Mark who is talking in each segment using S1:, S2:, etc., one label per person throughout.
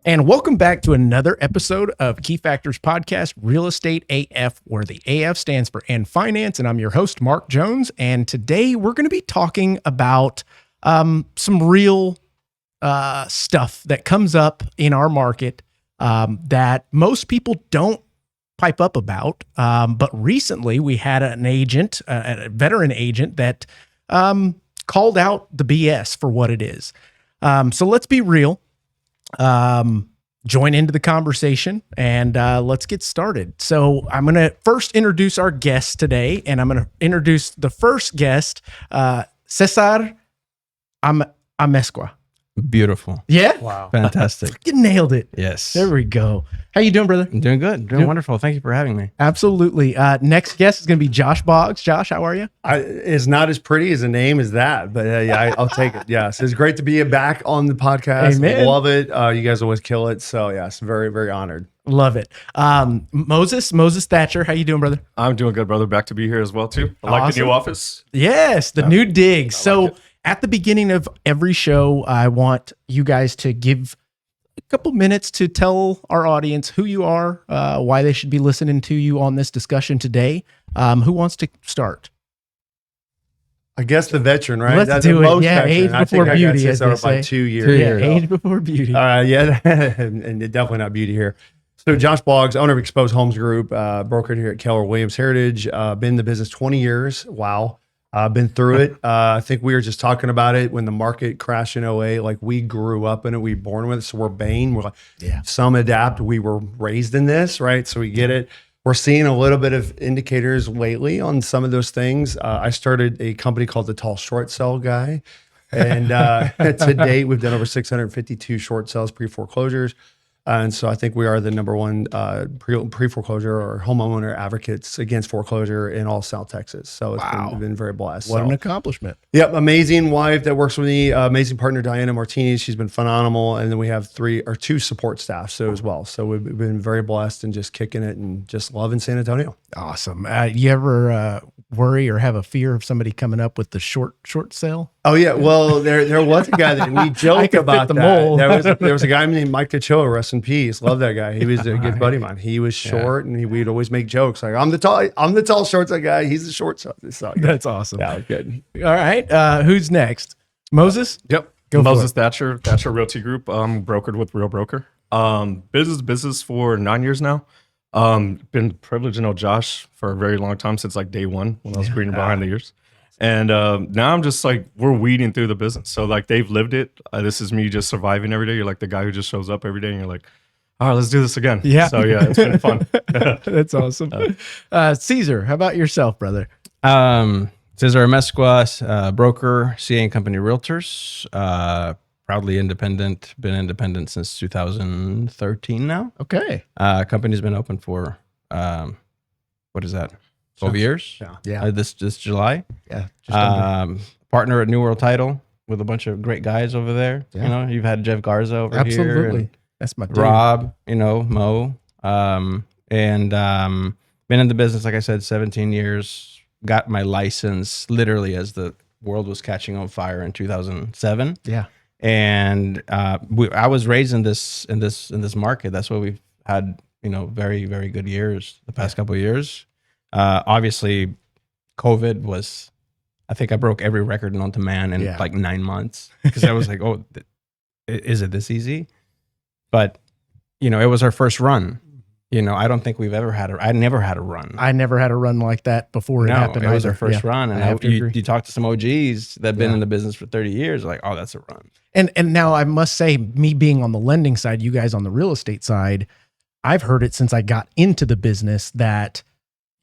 S1: And welcome back to another episode of Key Factors Podcast, Real Estate AF, where the AF stands for And Finance. And I'm your host, Mark Jones. And today we're going to be talking about some real stuff that comes up in our market that most people don't pipe up about. But recently we had an agent, a veteran agent that called out the BS for what it is. So let's be real. Join into the conversation and let's get started. So I'm going to first introduce our guest today, and I'm going to introduce the first guest, Cesar Amezcua.
S2: Beautiful.
S1: Yeah?
S2: Wow. Fantastic.
S1: You nailed it.
S2: Yes.
S1: There we go. How you doing, brother?
S2: I'm doing good. Doing wonderful. Thank you for having me.
S1: Absolutely. Next guest is going to be Josh Boggs. Josh, how are you?
S3: It's not as pretty as a name as that, but yeah, I'll take it. Yes, it's great to be back on the podcast.
S1: Amen.
S3: Love it. You guys always kill it. So yes, very, very honored.
S1: Love it. Moses Thatcher, how you doing, brother?
S4: I'm doing good, brother. Back to be here as well, too. I like the new office.
S1: Yes, the new dig. So
S4: it.
S1: at the beginning of every show, I want you guys to give a couple minutes to tell our audience who you are, why they should be listening to you on this discussion today. Who wants to start?
S3: I guess the veteran, right?
S1: Let's
S3: That's
S1: do
S3: the
S1: it.
S3: most
S1: Yeah,
S3: veteran.
S1: age
S3: I
S1: before
S3: think I got
S1: beauty, as
S3: Cesar
S1: they say.
S3: by 2 years.
S2: 2
S1: Yeah,
S2: years.
S1: age before beauty.
S3: Yeah, and definitely not beauty here. So Josh Boggs, owner of Exposed Homes Group, brokered here at Keller Williams Heritage. Been in the business 20 years. Wow. Been through it. I think we were just talking about it when the market crashed in '08. Like, we grew up in it, we were born with it. So we're Bane. We're like,
S1: Yeah.
S3: some adapt. We were raised in this, right? So we get it. We're seeing a little bit of indicators lately on some of those things. I started a company called the Tall Short Sell Guy. And to date, we've done over 652 short sales, pre-foreclosures. And so I think we are the number one pre-foreclosure or homeowner advocates against foreclosure in all South Texas. So it's been very blessed.
S1: What
S3: So,
S1: an accomplishment.
S3: yep, amazing wife that works with me, amazing partner Diana Martinez. She's been phenomenal, and then we have two support staff as well. So we've been very blessed and just kicking it and just loving San Antonio.
S1: Awesome. You ever worry or have a fear of somebody coming up with the short sale?
S3: Oh yeah, well there was a guy that we joked
S1: could fit
S3: about
S1: the
S3: that.
S1: mold.
S3: There was a guy named Mike Cachoa, rest in peace. Love that guy. He was a good buddy of mine. He was short, and we'd always make jokes like, I'm the tall short side guy. He's the short side. So,
S1: That's awesome.
S3: yeah, good.
S1: All right. Who's next? Moses?
S4: Yep.
S1: Go for
S4: Moses
S1: it.
S4: Thatcher Realty Group. Brokered with Real Broker. Business for 9 years now. Been privileged to know Josh for a very long time, since like day one when I was greening behind the ears. And now I'm just like, we're weeding through the business. So like, they've lived it. This is me just surviving every day. You're like the guy who just shows up every day, and you're like, all right, let's do this again.
S1: Yeah.
S4: So yeah, it's been fun.
S1: That's awesome. Caesar, how about yourself, brother?
S2: Cesar Amezcua, broker, CA and Company Realtors, proudly independent, been independent since 2013 now.
S1: Okay.
S2: Company's been open for, what is that? 12 years?
S1: Yeah.
S2: This July.
S1: Yeah. Just under.
S2: Partner at New World Title with a bunch of great guys over there.
S1: Yeah.
S2: You know, you've had Jeff Garza over here.
S1: Absolutely.
S2: And
S1: That's my dude.
S2: Rob, Mo, and been in the business, like I said, 17 years. Got my license literally as the world was catching on fire in 2007.
S1: Yeah.
S2: And I was raised in this market. That's why we've had very, very good years the past couple of years. Obviously, COVID was. I think I broke every record known to man in like 9 months, because I was like, oh, is it this easy? But, it was our first run. I don't think we've ever I never had a run.
S1: I never had a run like that before it happened.
S2: It was
S1: either.
S2: our first
S1: Yeah.
S2: run.
S1: I have
S2: And
S1: to agree.
S2: you talk to some OGs that have been in the business for 30 years, like, oh, that's a run.
S1: And now I must say, me being on the lending side, you guys on the real estate side, I've heard it since I got into the business that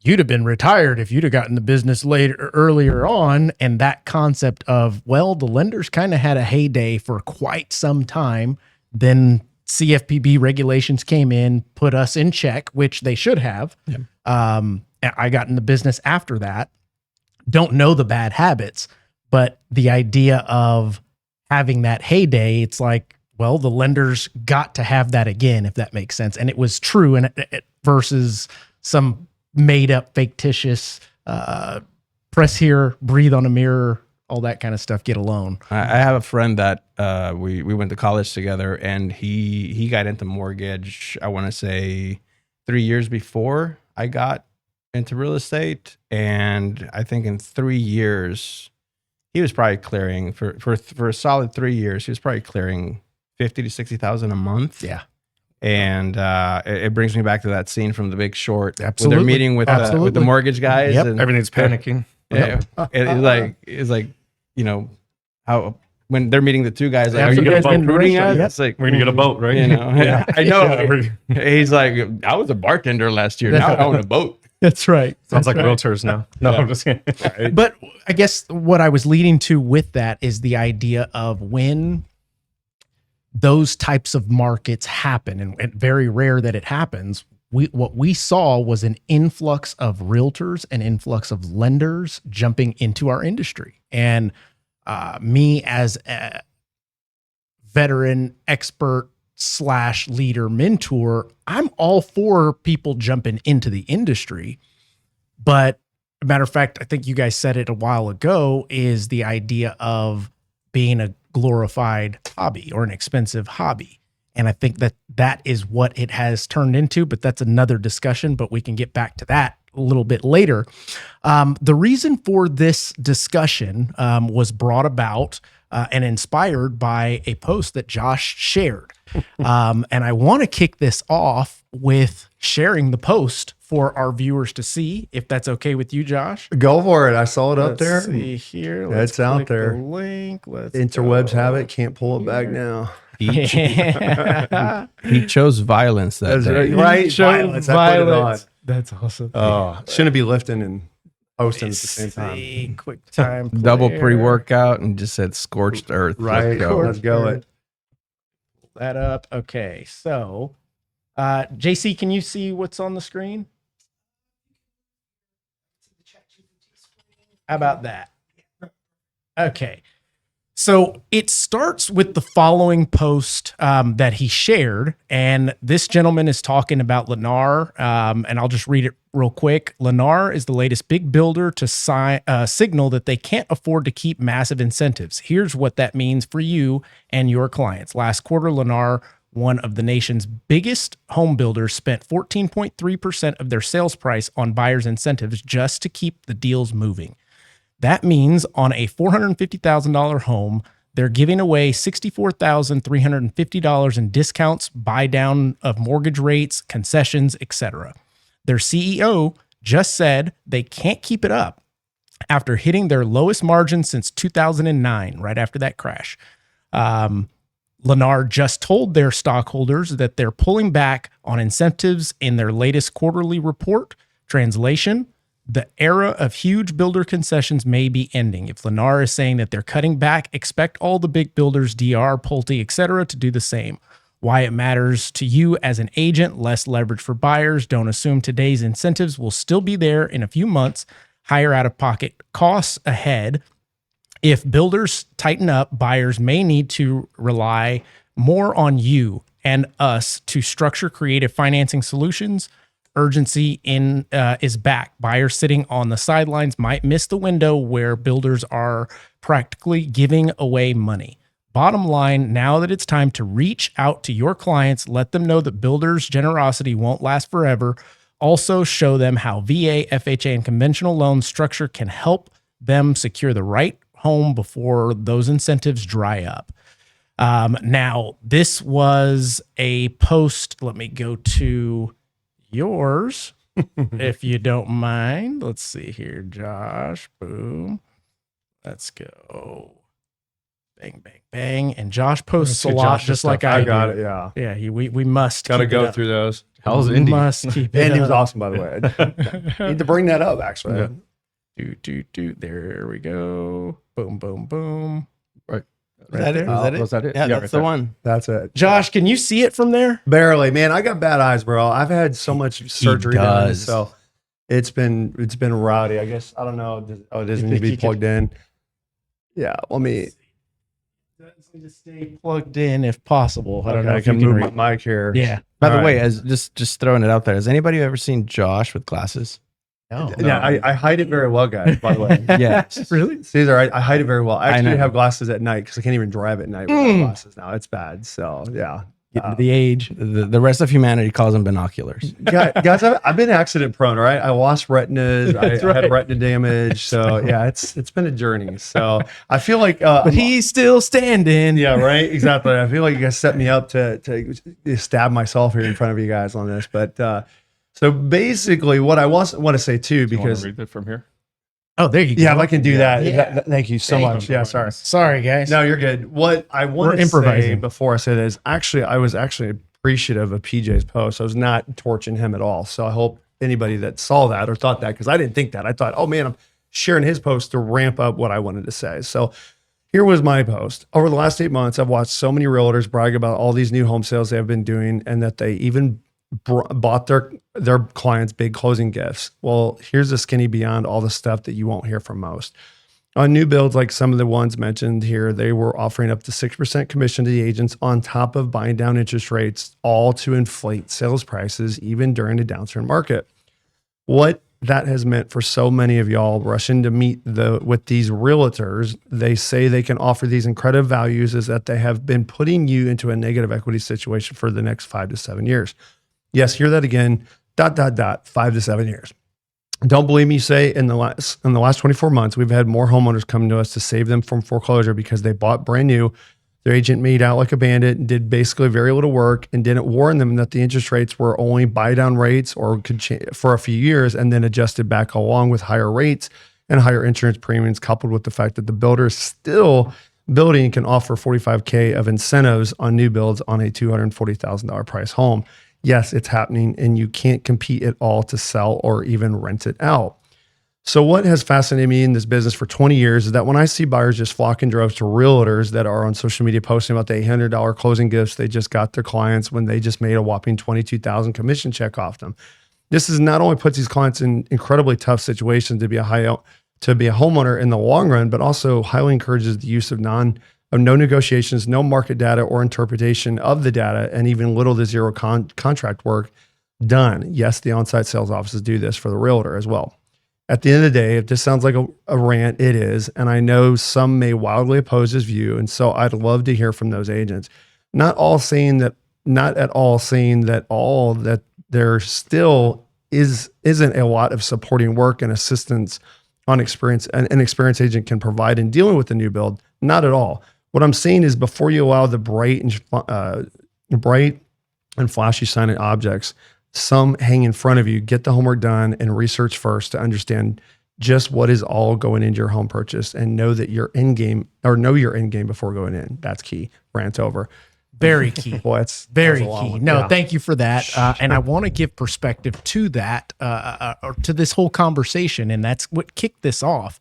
S1: you'd have been retired if you'd have gotten the business earlier on. And that concept of, well, the lenders kind of had a heyday for quite some time. Then CFPB regulations came in, put us in check, which they should have.
S2: Yeah.
S1: I got in the business after that. Don't know the bad habits, but the idea of having that heyday, it's like, well, the lenders got to have that again, if that makes sense. And it was true, and it versus some made up fictitious press here, breathe on a mirror, all that kind of stuff, get a loan.
S2: I have a friend that we went to college together, and he got into mortgage, I want to say 3 years before I got into real estate. And I think in 3 years, he was probably clearing for a solid 3 years, he was probably clearing 50 to 60,000 a month.
S1: Yeah.
S2: And it brings me back to that scene from The Big Short.
S1: Absolutely.
S2: When they're meeting with the mortgage guys.
S1: Yep.
S2: And
S4: Everything's panicking.
S2: yeah, it's like, you know, how when they're meeting the two guys, like,
S1: Yeah,
S2: are you
S4: you
S2: guys
S4: get a
S2: been
S4: boat.
S2: recruiting us?
S1: Yep.
S2: It's like,
S4: We're gonna get a boat, right?
S2: you know,
S4: Yeah.
S2: I know.
S4: Yeah.
S2: He's like, I was a bartender last year. Now I own a boat.
S1: That's right.
S4: Sounds
S1: That's
S4: like
S1: right.
S4: realtors now. No, I'm just kidding.
S1: But I guess what I was leading to with that is the idea of when those types of markets happen, and very rare that it happens. What we saw was an influx of realtors, an influx of lenders jumping into our industry. And me as a veteran expert / leader mentor, I'm all for people jumping into the industry. But a matter of fact, I think you guys said it a while ago, is the idea of being a glorified hobby or an expensive hobby. And I think that is what it has turned into, but that's another discussion, but we can get back to that a little bit later. The reason for this discussion was brought about and inspired by a post that Josh shared. And I want to kick this off with sharing the post for our viewers to see, if that's okay with you, Josh.
S3: Go for it. I saw it up
S1: Let's
S3: there.
S1: see here.
S3: It's out
S1: click the
S3: there.
S1: link. Let's
S3: Interwebs
S1: go.
S3: have it. Can't pull it back now.
S2: He chose violence that
S3: That's
S2: day.
S3: right. Violence. I put it on.
S1: That's awesome.
S3: Oh, shouldn't be lifting and posting at the same time.
S1: See, quick time.
S2: Double
S1: player.
S2: pre-workout and just said scorched earth.
S3: Right.
S2: Let's go.
S3: Let's go. It.
S1: That up. Okay. So, JC, can you see what's on the screen? How about that? Okay. So it starts with the following post that he shared. And this gentleman is talking about Lennar. And I'll just read it real quick. Lennar is the latest big builder to signal that they can't afford to keep massive incentives. Here's what that means for you and your clients. Last quarter, Lennar, one of the nation's biggest home builders, spent 14.3% of their sales price on buyers' incentives just to keep the deals moving. That means on a $450,000 home, they're giving away $64,350 in discounts, buy down of mortgage rates, concessions, etc. Their CEO just said they can't keep it up after hitting their lowest margin since 2009, right after that crash. Lennar just told their stockholders that they're pulling back on incentives in their latest quarterly report. Translation: the era of huge builder concessions may be ending. If Lennar is saying that they're cutting back, expect all the big builders, DR, Pulte, etc., to do the same. Why it matters to you as an agent: less leverage for buyers. Don't assume today's incentives will still be there in a few months. Higher out-of-pocket costs ahead. If builders tighten up, buyers may need to rely more on you and us to structure creative financing solutions. Urgency is back. Buyers sitting on the sidelines might miss the window where builders are practically giving away money. Bottom line, now that it's time to reach out to your clients, let them know that builders' generosity won't last forever. Also show them how VA, FHA, and conventional loan structure can help them secure the right home before those incentives dry up. Now, this was a post. Let me go to yours, if you don't mind. Let's see here, Josh. Boom. Let's go. Bang, bang, bang. And Josh posts a lot,
S4: Josh's
S1: just like
S4: stuff.
S1: I
S3: I got
S1: do.
S3: it. Yeah.
S1: Yeah, we must
S3: Got to
S1: keep
S3: go
S1: it up.
S3: through those.
S4: How's
S1: We
S4: Indy?
S1: must keep it
S3: And he was
S1: up.
S3: awesome, by the way. I need to bring that up, actually.
S4: Yeah.
S1: There we go. Boom, boom, boom.
S4: Right.
S2: Was that it? Was that it?
S4: Was that it?
S2: Yeah,
S4: Yeah,
S2: that's
S4: right
S2: the
S4: there.
S2: one.
S3: That's it.
S1: Josh, can you see it from there?
S3: Barely, man. I got bad eyes, bro. I've had so much surgery done,
S2: does.
S3: so it's been rowdy. I guess I don't know. It doesn't need to be plugged in. Yeah, let me.
S1: Does need to stay plugged in if possible. I don't know
S3: I
S1: if you
S3: can
S1: can
S3: move
S1: read.
S3: my mic here.
S1: Yeah.
S2: By the
S3: All
S2: way,
S3: right.
S2: as just throwing it out there, has anybody ever seen Josh with glasses?
S1: Oh,
S3: Yeah, I hide it very well, guys, by the way.
S2: Yes.
S1: really?
S3: Caesar, I hide it very well. I actually
S2: know.
S3: have glasses at night because I can't even drive at night without glasses now. It's bad. So, yeah.
S1: Getting to the age.
S2: The rest of humanity calls them binoculars.
S3: Guys, I've been accident prone, right? I lost retinas. I
S1: right.
S3: had retina damage. So, yeah, it's been a journey. So, I feel like.
S1: But he's still standing.
S3: Yeah, right. Exactly. I feel like you guys set me up to stab myself here in front of you guys on this. But so basically, what I want to say too,
S4: Do you want
S3: because
S4: to read it from here?
S1: Oh, there you go.
S3: yeah, if I can do that.
S1: Yeah.
S3: Thank you so much. Yeah, sorry.
S1: Sorry, guys.
S3: No, you're good. What I want
S1: We're
S3: to say
S1: improvising.
S3: before I say that is I was actually appreciative of PJ's post. I was not torching him at all. So I hope anybody that saw that or thought that, because I didn't think that. I thought, oh man, I'm sharing his post to ramp up what I wanted to say. So here was my post. Over the last 8 months, I've watched so many realtors brag about all these new home sales they have been doing and that they even bought their clients big closing gifts. Well, here's the skinny beyond all the stuff that you won't hear from most. On new builds, like some of the ones mentioned here, they were offering up to 6% commission to the agents on top of buying down interest rates, all to inflate sales prices, even during a downturn market. What that has meant for so many of y'all rushing to meet with these realtors, they say they can offer these incredible values, is that they have been putting you into a negative equity situation for the next 5 to 7 years. Yes, hear that again, ... 5 to 7 years. Don't believe me, say in the last 24 months, we've had more homeowners come to us to save them from foreclosure because they bought brand new. Their agent made out like a bandit and did basically very little work and didn't warn them that the interest rates were only buy down rates or could change for a few years and then adjusted back along with higher rates and higher insurance premiums, coupled with the fact that the builder is still building and can offer $45K of incentives on new builds on a $240,000 price home. Yes, it's happening, and you can't compete at all to sell or even rent it out. So what has fascinated me in this business for 20 years is that when I see buyers just flock in droves to realtors that are on social media posting about the $800 closing gifts they just got their clients when they just made a whopping $22,000 commission check off them. This is not only puts these clients in incredibly tough situations to be a homeowner in the long run, but also highly encourages the use of no negotiations, no market data or interpretation of the data, and even little to zero contract work done. Yes, the on-site sales offices do this for the realtor as well. At the end of the day, if this sounds like a rant, it is. And I know some may wildly oppose this view. And so I'd love to hear from those agents. Not at all saying that there still isn't a lot of supporting work and assistance on experience an experienced agent can provide in dealing with the new build. Not at all. What I'm saying is before you allow the bright and flashy shiny objects, some hang in front of you, get the homework done and research first to understand just what is all going into your home purchase and know your end game before going in. That's key. Rant over.
S1: Very key.
S3: Boy, it's
S1: very
S3: that's a long
S1: key.
S3: one.
S1: No,
S3: Yeah.
S1: thank you for that. And I want to give perspective to that, or to this whole conversation. And that's what kicked this off.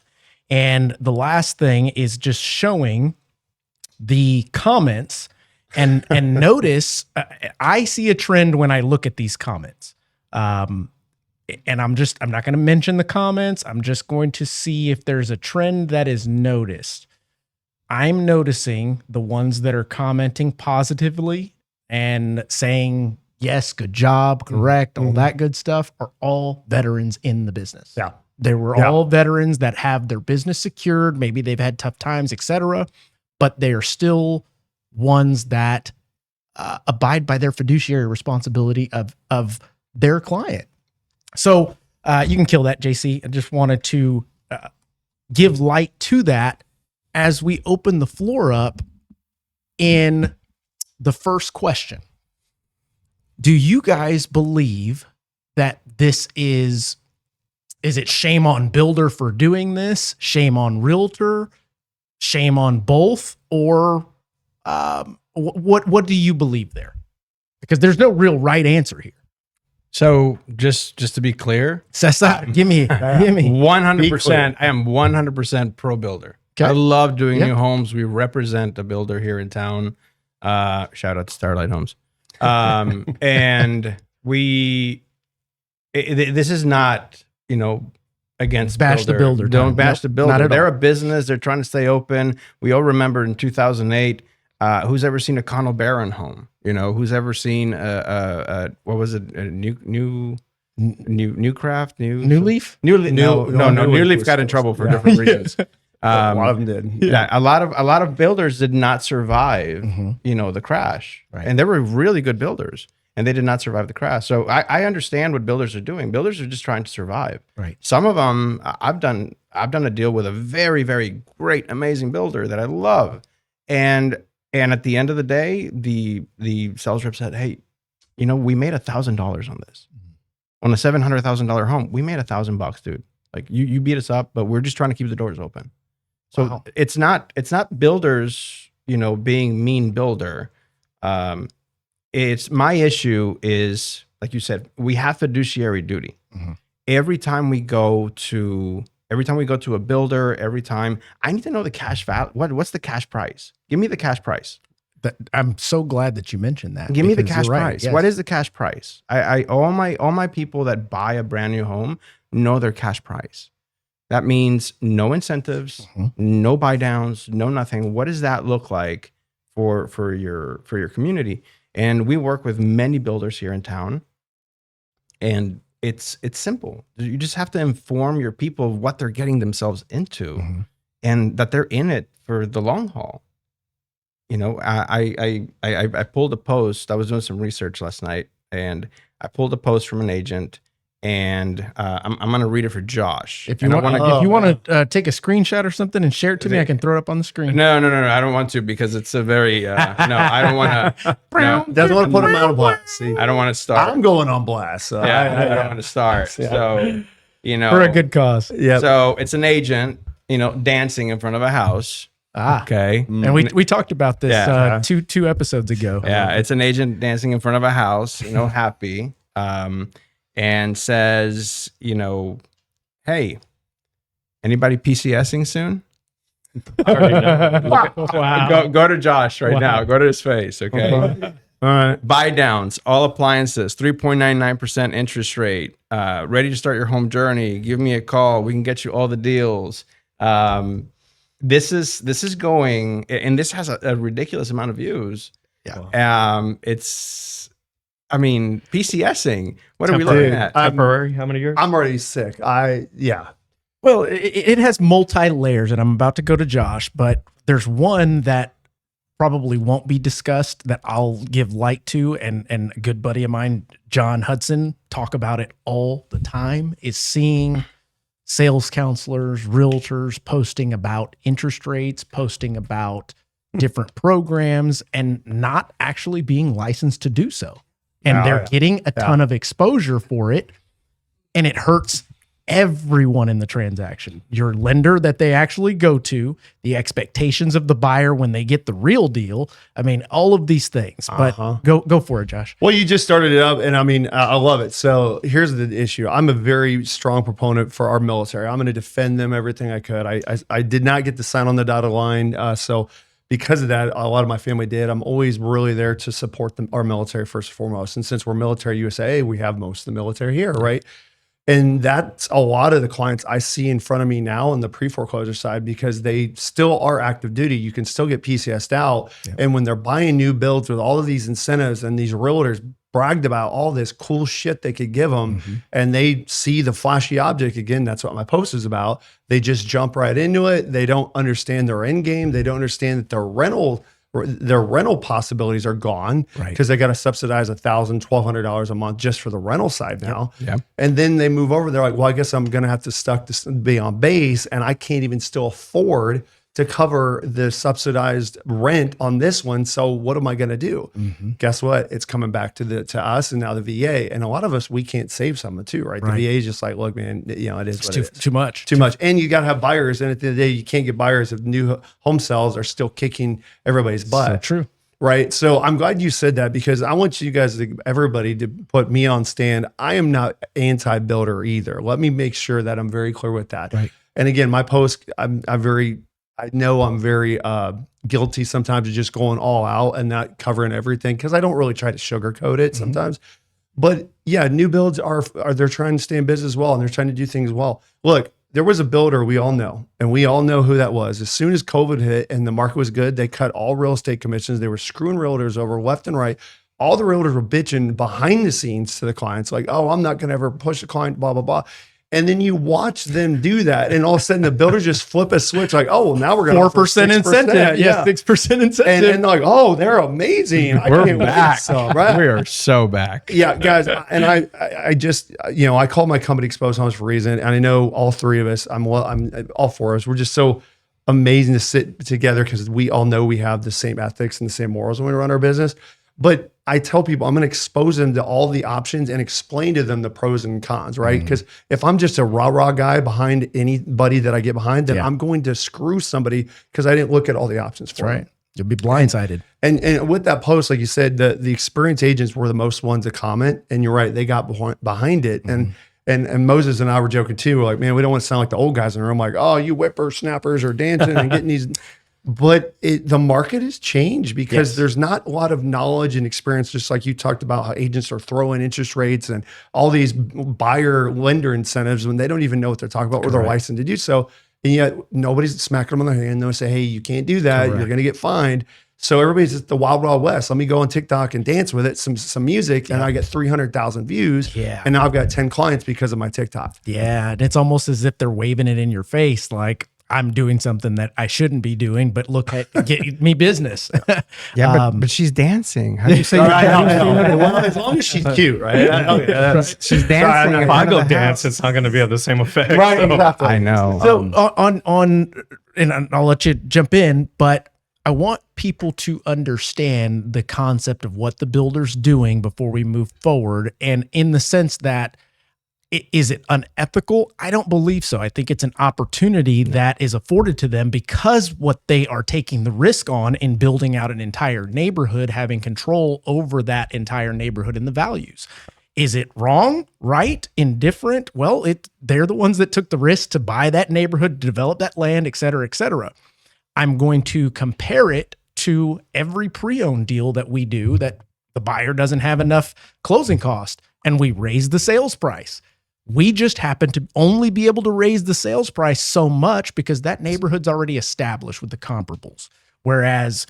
S1: And the last thing is just showing the comments and notice, I see a trend when I look at these comments. And I'm not going to mention the comments. I'm just going to see if there's a trend that is noticed. I'm noticing the ones that are commenting positively and saying, yes, good job, correct, all that good stuff are all veterans in the business.
S3: Yeah.
S1: They were all veterans that have their business secured. Maybe they've had tough times, etc., but they are still ones that abide by their fiduciary responsibility of their client. So you can kill that, JC. I just wanted to give light to that as we open the floor up in the first question. Do you guys believe that this is it shame on builder for doing this, shame on realtor, shame on both, or what do you believe there? Because there's no real right answer here.
S2: So just to be clear,
S1: Cesar, give me.
S2: 100%. I am 100% pro builder.
S1: Okay.
S2: I love doing new homes. We represent a builder here in town. Shout out to Starlight Homes. And this is not, against
S1: Bash the builder.
S2: Don't bash
S1: Nope,
S2: the builder.
S1: not at
S2: They're
S1: all.
S2: a business. They're trying to stay open. We all remember in 2008, who's ever seen a Connell Barron home? Who's ever seen what was it? A new New Craft,
S1: New Leaf.
S2: New Leaf
S3: was
S2: got in
S3: close.
S2: trouble for
S3: Yeah.
S2: different reasons.
S3: A lot of them did.
S2: Yeah, a lot of builders did not survive,
S1: Mhm.
S2: the crash,
S1: Right.
S2: and they were really good builders, and they did not survive the crash. So I understand what builders are doing. Builders are just trying to survive.
S1: Right.
S2: Some of them, I've done a deal with a very, very great, amazing builder that I love, and at the end of the day, the sales rep said, "Hey, we made $1,000 on this, on a $700,000 home. We made $1,000, dude. Like you beat us up, but we're just trying to keep the doors open." So
S1: Wow.
S2: it's not builders, being mean builder. It's my issue is, like you said, we have fiduciary duty.
S1: Mhm.
S2: Every time we go to a builder, I need to know the cash value. What's the cash price? Give me the cash price.
S1: I'm so glad that you mentioned that.
S2: Give me the
S1: because
S2: cash
S1: you're right,
S2: price.
S1: yes.
S2: What is the cash price? I all my people that buy a brand new home know their cash price. That means no incentives,
S1: Mhm.
S2: no buy downs, no nothing. What does that look like for your community? And we work with many builders here in town, and it's simple. You just have to inform your people of what they're getting themselves into,
S1: Mhm.
S2: and that they're in it for the long haul. I pulled a post. I was doing some research last night, and I pulled a post from an agent, and I'm going to read it for Josh.
S1: If you
S2: And I
S1: want,
S2: wanna-
S1: if you want to take a screenshot or something and share it to me, I can throw it up on the screen.
S2: No, I don't want to, because it's a very no. I don't want to. No,
S3: Doesn't want to put them out of blast. See,
S2: I don't want to start.
S3: I'm going on blast. So
S2: I don't want to start.
S3: Yeah.
S2: So
S1: For a good cause.
S3: Yeah.
S2: So it's an agent, dancing in front of a house.
S1: Ah.
S2: Okay.
S1: And we talked about this
S2: Yeah.
S1: two episodes ago.
S2: Yeah, it's an agent dancing in front of a house, happy, and says, hey, anybody PCSing soon?
S1: Wow.
S2: Go to Josh right
S1: Wow.
S2: now. Go to his face, okay?
S3: All right.
S2: Buy downs, all appliances, 3.99% interest rate. Ready to start your home journey? Give me a call. We can get you all the deals. This is going, and this has a ridiculous amount of views.
S1: Yeah.
S2: PCSing. What are we
S3: Temporary.
S2: looking at?
S4: Temporary. How many years?
S3: I'm already sick.
S1: Well, it has multi layers, and I'm about to go to Josh, but there's one that probably won't be discussed that I'll give light to, and a good buddy of mine, John Hudson, talk about it all the time, is seeing sales counselors, realtors posting about interest rates, posting about different programs, and not actually being licensed to do so. And
S3: Oh,
S1: they're
S3: yeah.
S1: getting a ton of exposure for it, and it hurts everyone in the transaction. Your lender that they actually go to, the expectations of the buyer when they get the real deal. I mean, all of these things. But go for it, Josh.
S3: Well, you just started it up, and I love it. So here's the issue. I'm a very strong proponent for our military. I'm going to defend them everything I could. I did not get to sign on the dotted line. So because of that, a lot of my family did. I'm always really there to support our military first and foremost. And since we're military USA, we have most of the military here, right? And that's a lot of the clients I see in front of me now on the pre-foreclosure side, because they still are active duty. You can still get PCS'd out.
S1: Yep.
S3: And when they're buying new builds with all of these incentives, and these realtors bragged about all this cool shit they could give them, and they see the flashy object, again, that's what my post is about. They just jump right into it. They don't understand their end game. They don't understand that their rental possibilities are gone,
S1: Right.
S3: because they got to subsidize $1,000, $1,200 a month just for the rental side now.
S2: Yeah.
S3: And then they move over. They're like, well, I guess I'm going to have to be on base, and I can't even still afford to cover the subsidized rent on this one. So what am I going to do? Guess what? It's coming back to us and now the VA. And a lot of us, we can't save some of it too, right?
S1: Right.
S3: The VA is just like, look, man, it is
S1: It's
S3: what
S1: too,
S3: it is.
S1: too much.
S3: Too much. And you got to have buyers. And at the end of the day, you can't get buyers if new home sales are still kicking everybody's butt.
S1: So true.
S3: Right. So I'm glad you said that, because I want you guys, everybody, to put me on stand. I am not anti-builder either. Let me make sure that I'm very clear with that.
S1: Right.
S3: And again, my post, I know I'm very guilty sometimes of just going all out and not covering everything, because I don't really try to sugarcoat it sometimes. But yeah, new builds are they're trying to stay in business well, and they're trying to do things well. Look, there was a builder we all know, and we all know who that was. As soon as COVID hit and the market was good, they cut all real estate commissions. They were screwing realtors over left and right. all the realtors were bitching behind the scenes to the clients, like, oh, I'm not going to ever push a client, blah, blah, blah. And then you watch them do that, and all of a sudden the builders just flip a switch, like, oh, well, now we're going to
S1: 4% incentive. Yeah, 6% incentive.
S3: And like, oh, they're amazing.
S2: We're back.
S3: Right?
S2: We are so back.
S3: Yeah, guys. And I just, I call my company Exposed Homes for a reason. And I know all three of us, I'm all four of us, we're just so amazing to sit together because we all know we have the same ethics and the same morals when we run our business. But I tell people I'm going to expose them to all the options and explain to them the pros and cons, right? Because if I'm just a rah-rah guy behind anybody that I get behind, then I'm going to screw somebody because I didn't look at all the options for them.
S1: You'll be blindsided.
S3: And with that post, like you said, the experienced agents were the most ones to comment. And you're right, they got behind it. And Moses and I were joking too. We're like, man, we don't want to sound like the old guys in the room, like, oh, you whippersnappers are dancing and getting these. But the market has changed because there's not a lot of knowledge and experience, just like you talked about how agents are throwing interest rates and all these buyer lender incentives when they don't even know what they're talking about or they're licensed to do so. And yet nobody's smacking them on their hand. They'll say, hey, you can't do that. You're going to get fined. So everybody's at the wild, wild west. Let me go on TikTok and dance with it, some music, and I get 300,000 views. Yeah. And now I've got 10 clients because of my TikTok.
S1: Yeah. And it's almost as if they're waving it in your face, like, I'm doing something that I shouldn't be doing, but look at get me business.
S2: But she's dancing. How do you say?
S3: As long as she's cute, right?
S2: She's dancing.
S4: If I go dance, it's not going to be of the same effect.
S3: Right,
S4: so.
S3: exactly.
S2: I know.
S1: So and I'll let you jump in, but I want people to understand the concept of what the builder's doing before we move forward, and in the sense that, is it unethical? I don't believe so. I think it's an opportunity that is afforded to them because what they are taking the risk on in building out an entire neighborhood, having control over that entire neighborhood and the values. Is it wrong, right, indifferent? Well, they're the ones that took the risk to buy that neighborhood, develop that land, et cetera, et cetera. I'm going to compare it to every pre-owned deal that we do that the buyer doesn't have enough closing cost and we raise the sales price. We just happen to only be able to raise the sales price so much because that neighborhood's already established with the comparables. Whereas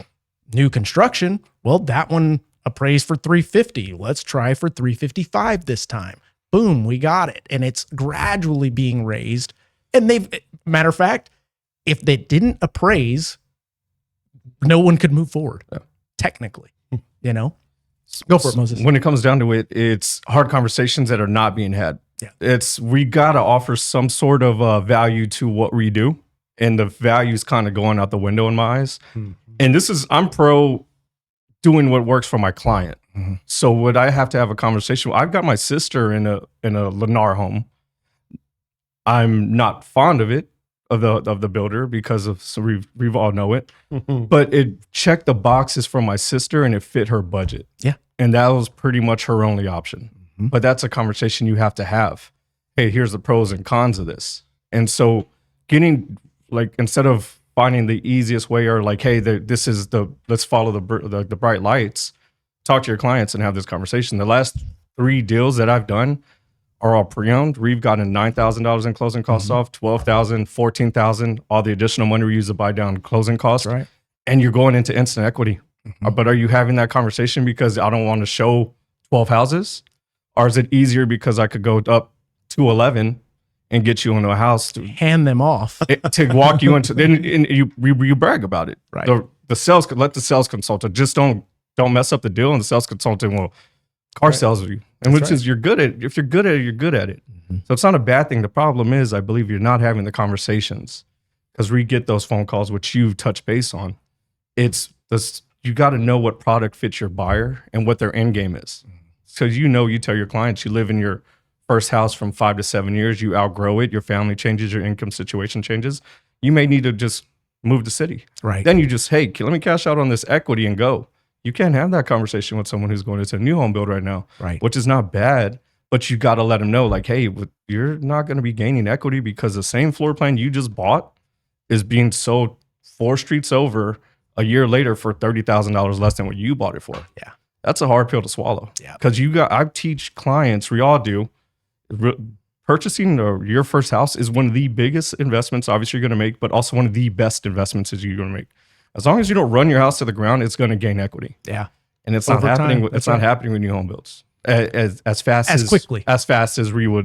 S1: new construction, well, that one appraised for $350. Let's try for $355 this time. Boom, we got it. And it's gradually being raised. And matter of fact, if they didn't appraise, no one could move forward, technically, Go for it, Moses.
S4: When it comes down to it, it's hard conversations that are not being had. Yeah. We got to offer some sort of value to what we do. And the value's kind of going out the window in my eyes. Mm-hmm. And I'm pro doing what works for my client. Mm-hmm. So would I have to have a conversation? I've got my sister in a Lennar home. I'm not fond of it, of the builder, because of, so we all know it, but it checked the boxes for my sister and it fit her budget.
S1: Yeah.
S4: And that was pretty much her only option. Mm-hmm. But that's a conversation you have to have. Hey, here's the pros and cons of this. And so getting, like, instead of finding the easiest way or like, hey, let's follow the bright lights, talk to your clients and have this conversation. The last 3 deals that I've done are all pre-owned. We've gotten $9,000 in closing costs off, $12,000, $14,000, all the additional money we use to buy down closing costs. Right. And you're going into instant equity. Mm-hmm. But are you having that conversation because I don't want to show 12 houses? Or is it easier because I could go up to 11 and get you into a house to
S1: hand them off
S4: to walk you into, then you brag about it.
S1: Right.
S4: Let the sales consultant, just don't mess up the deal, and the sales consultant will car sales you. And which is, you're good at it. If you're good at it, you're good at it. Mm-hmm. So it's not a bad thing. The problem is, I believe you're not having the conversations, because we get those phone calls, which you've touched base on. It's this, you got to know what product fits your buyer and what their end game is. Because you tell your clients, you live in your first house from 5 to 7 years, you outgrow it, your family changes, your income situation changes. You may need to just move the city. Right. Then you just, hey, let me cash out on this equity and go. You can't have that conversation with someone who's going into a new home build right now, right? Which is not bad, but you got to let them know, like, hey, you're not going to be gaining equity because the same floor plan you just bought is being sold 4 streets over a year later for $30,000 less than what you bought it for. Yeah. That's a hard pill to swallow. Yeah. Because I teach clients, we all do, purchasing your first house is one of the biggest investments obviously you're going to make, but also one of the best investments is you're going to make. As long as you don't run your house to the ground, it's going to gain equity. Yeah. and it's not
S1: Over
S4: happening.
S1: time,
S4: It's
S1: that's
S4: not
S1: right.
S4: happening with new home builds as fast
S1: As quickly.
S4: as fast as we're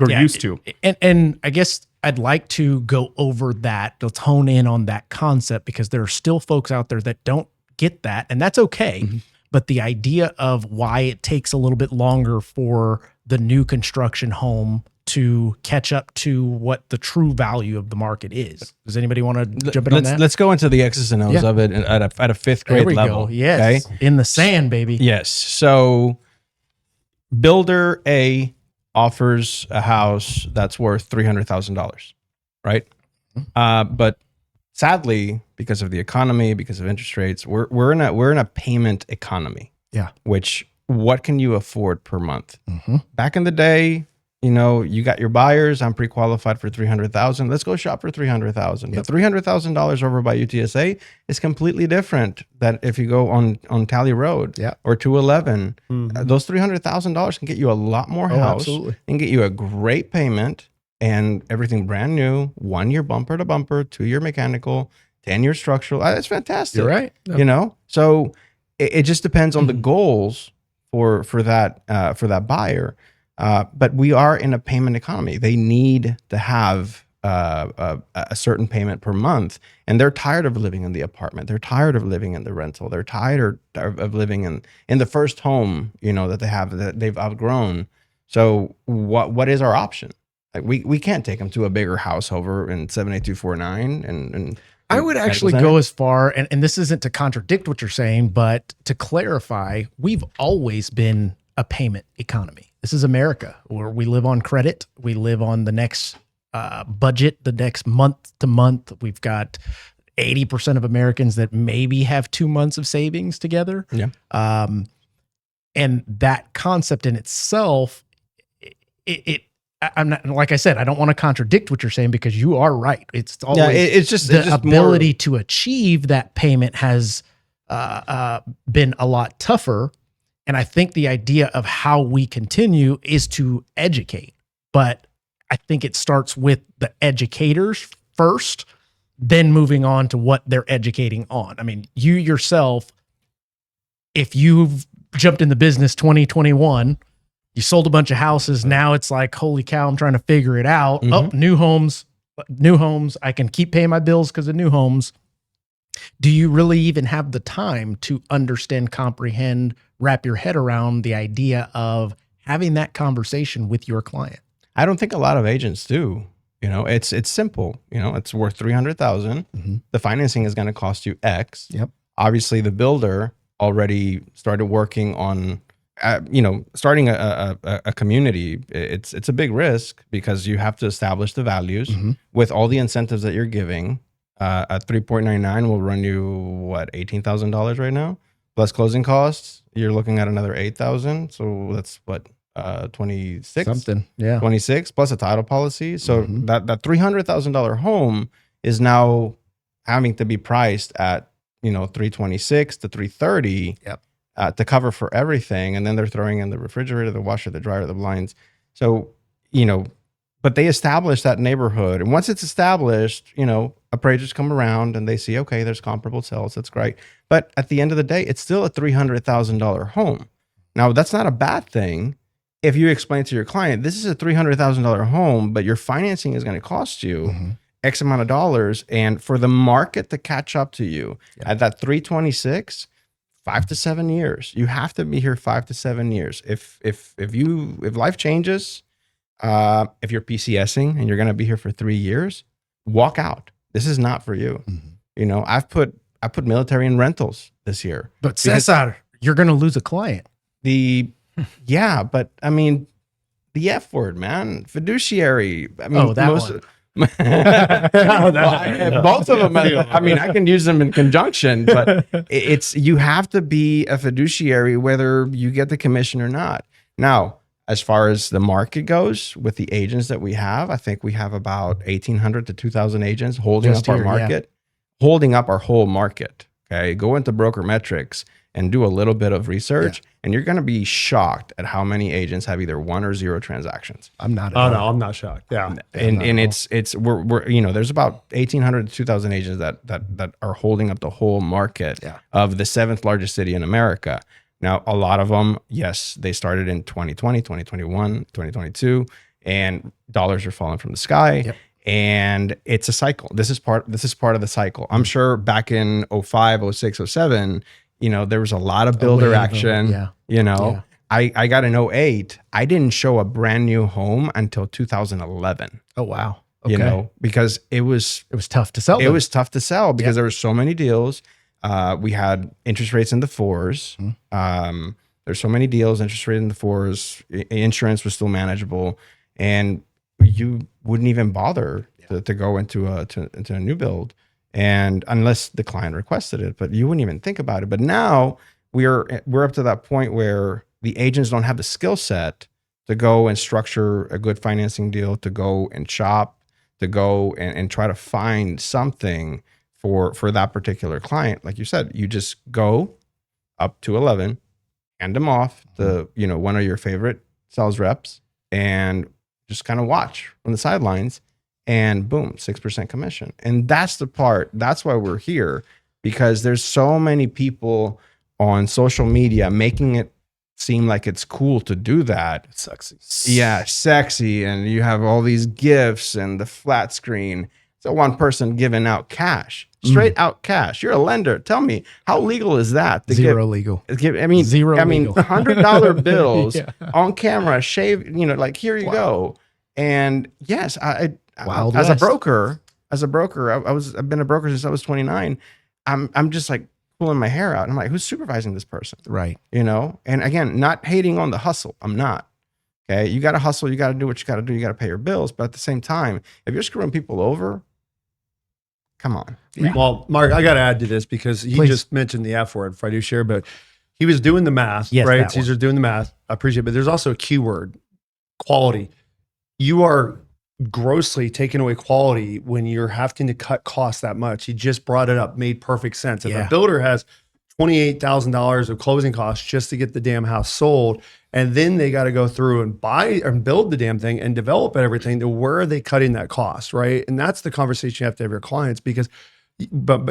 S4: used to.
S1: And I guess I'd like to go over that. Let's hone in on that concept because there are still folks out there that don't get that, and that's okay.
S4: Mm-hmm.
S1: But the idea of why it takes a little bit longer for the new construction home to catch up to what the true value of the market is. Does anybody want to jump in on that?
S2: Let's go into the X's and O's
S1: Yeah.
S2: of it at a fifth
S1: There
S2: grade
S1: we
S2: level.
S1: go. Yes.
S2: Okay?
S1: In the sand, baby.
S2: Yes. So builder A offers a house that's worth $300,000, right? But sadly, because of the economy, because of interest rates, we're in a payment economy.
S1: Yeah.
S2: Which what can you afford per month?
S1: Mm-hmm.
S2: Back in the day, you got your buyers. I'm pre-qualified for $300,000. Let's go shop for $300,000.
S1: Yep.
S2: But $300,000 over by UTSA is completely different than if you go on Tally Road
S1: Yeah.
S2: or 211. Those $300,000 can get you a lot more house
S1: absolutely.
S2: and get you a great payment and everything brand new, 1 year bumper to bumper, 2 year mechanical, 10-year structural. That's fantastic.
S1: You're right.
S2: So it just depends on the goals for that buyer. But we are in a payment economy. They need to have a certain payment per month, and they're tired of living in the apartment. They're tired of living in the rental. They're tired of living in the first home, that they have that they've outgrown. So what is our option? Like we can't take them to a bigger house over in 78249 and
S1: I would actually go as far, and this isn't to contradict what you're saying, but to clarify, we've always been a payment economy. This is America, where we live on credit. We live on the next budget, the next month to month. We've got 80% of Americans that maybe have 2 months of savings together.
S2: Yeah.
S1: And that concept in itself, I'm not, like I said, I don't want to contradict what you're saying because you are right. It's always
S2: it's just
S1: the
S2: it's just
S1: ability to achieve that payment has been a lot tougher. And I think the idea of how we continue is to educate. But I think it starts with the educators first, then moving on to what they're educating on. I mean, you yourself, if you've jumped in the business 2021, you sold a bunch of houses. Now it's like, holy cow, I'm trying to figure it out.
S2: Mhm.
S1: Oh, new homes. I can keep paying my bills because of new homes. Do you really even have the time to understand, comprehend, wrap your head around the idea of having that conversation with your client?
S2: I don't think a lot of agents do. It's simple. It's worth $300,000.
S1: Mhm.
S2: The financing is going to cost you X.
S1: Yep.
S2: Obviously, the builder already started working on, starting a community. It's a big risk because you have to establish the values
S1: Mhm.
S2: with all the incentives that you're giving. At 3.99 will run you what, $18,000 right now, plus closing costs. You're looking at another 8,000. So that's what, 26.
S1: Something. Yeah.
S2: 26 plus a title policy. So
S1: Mhm.
S2: that $300,000 home is now having to be priced at 326 to 330
S1: Yep.
S2: To cover for everything, and then they're throwing in the refrigerator, the washer, the dryer, the blinds. So but they establish that neighborhood, and once it's established, appraisers come around and they see, okay, there's comparable sales. That's great, but at the end of the day, it's still a $300,000 home. Now that's not a bad thing. If you explain to your client, this is a $300,000 home, but your financing is going to cost you
S1: Mhm.
S2: X amount of dollars. And for the market to catch up to you at that 326, 5 to 7 years, you have to be here 5 to 7 years. If life changes, if you're PCSing and you're going to be here for 3 years, walk out. This is not for you.
S1: Mhm.
S2: I put military in rentals this year.
S1: But Cesar, you're going to lose a client.
S2: Yeah, but I mean, the F word, man, fiduciary. I mean,
S1: Oh, that one.
S2: Both of them. I mean, I can use them in conjunction, but you have to be a fiduciary whether you get the commission or not. Now, as far as the market goes, with the agents that we have, I think we have about 1,800 to 2,000 agents holding
S1: Just
S2: up our
S1: here, yeah.
S2: market, holding up our whole market. Okay, go into broker metrics and do a little bit of research, and you're going to be shocked at how many agents have either 1 or 0 transactions.
S1: I'm not.
S3: Oh no, I'm not shocked. Yeah.
S2: And we're there's about 1,800 to 2,000 agents that are holding up the whole market
S1: Yeah.
S2: of the 7th largest city in America. Now, a lot of them, yes, they started in 2020, 2021, 2022, and dollars are falling from the sky.
S1: Yep.
S2: And it's a cycle. This is part of the cycle. I'm sure back in 05, 06, 07, there was a lot of builder
S1: wave of-
S2: action.
S1: yeah.
S2: Yeah. I got in 08. I didn't show a brand new home until 2011.
S1: Oh, wow. Okay.
S2: Because it was
S1: tough to sell.
S2: it was tough to sell because there were so many deals. We had interest rates in the 4s. There's so many deals, interest rate in the 4s. Insurance was still manageable, and you wouldn't even bother to go into a new build, and unless the client requested it, but you wouldn't even think about it. But now we're up to that point where the agents don't have the skill set to go and structure a good financing deal, to go and shop, to go and try to find something for that particular client. Like you said, you just go up to 11, hand them off to one of your favorite sales reps, and just kind of watch from the sidelines, and boom, 6% commission. And that's the part. That's why we're here, because there's so many people on social media making it seem like it's cool to do that.
S4: Sexy.
S2: Yeah, sexy. And you have all these gifts and the flat screen. So one person giving out cash, straight out cash. You're a lender. Tell me, how legal is that?
S1: Zero legal.
S2: Zero
S1: legal.
S2: $100 bills
S1: Yeah.
S2: on camera, shave, like, here you go. And yes,
S1: Wild
S2: as
S1: West.
S2: a broker, I've been a broker since I was 29. I'm just like pulling my hair out. And I'm like, who's supervising this person?
S1: Right.
S2: And again, not hating on the hustle. I'm not. Okay. You got to hustle. You got to do what you got to do. You got to pay your bills. But at the same time, if you're screwing people over, come on.
S3: Well, Mark, I got to add to this because he
S1: Please.
S3: just mentioned the F word, fiduciary, but he was doing the math,
S1: Yes,
S3: right?
S1: that one.
S3: Caesar's doing the math. I appreciate it. But there's also a keyword, quality. You are grossly taking away quality when you're having to cut costs that much. He just brought it up, made perfect sense. If
S1: Yeah.
S3: a builder has $28,000 of closing costs just to get the damn house sold, and then they got to go through and buy and build the damn thing and develop everything, to where are they cutting that cost, right? And that's the conversation you have to have with your clients, because but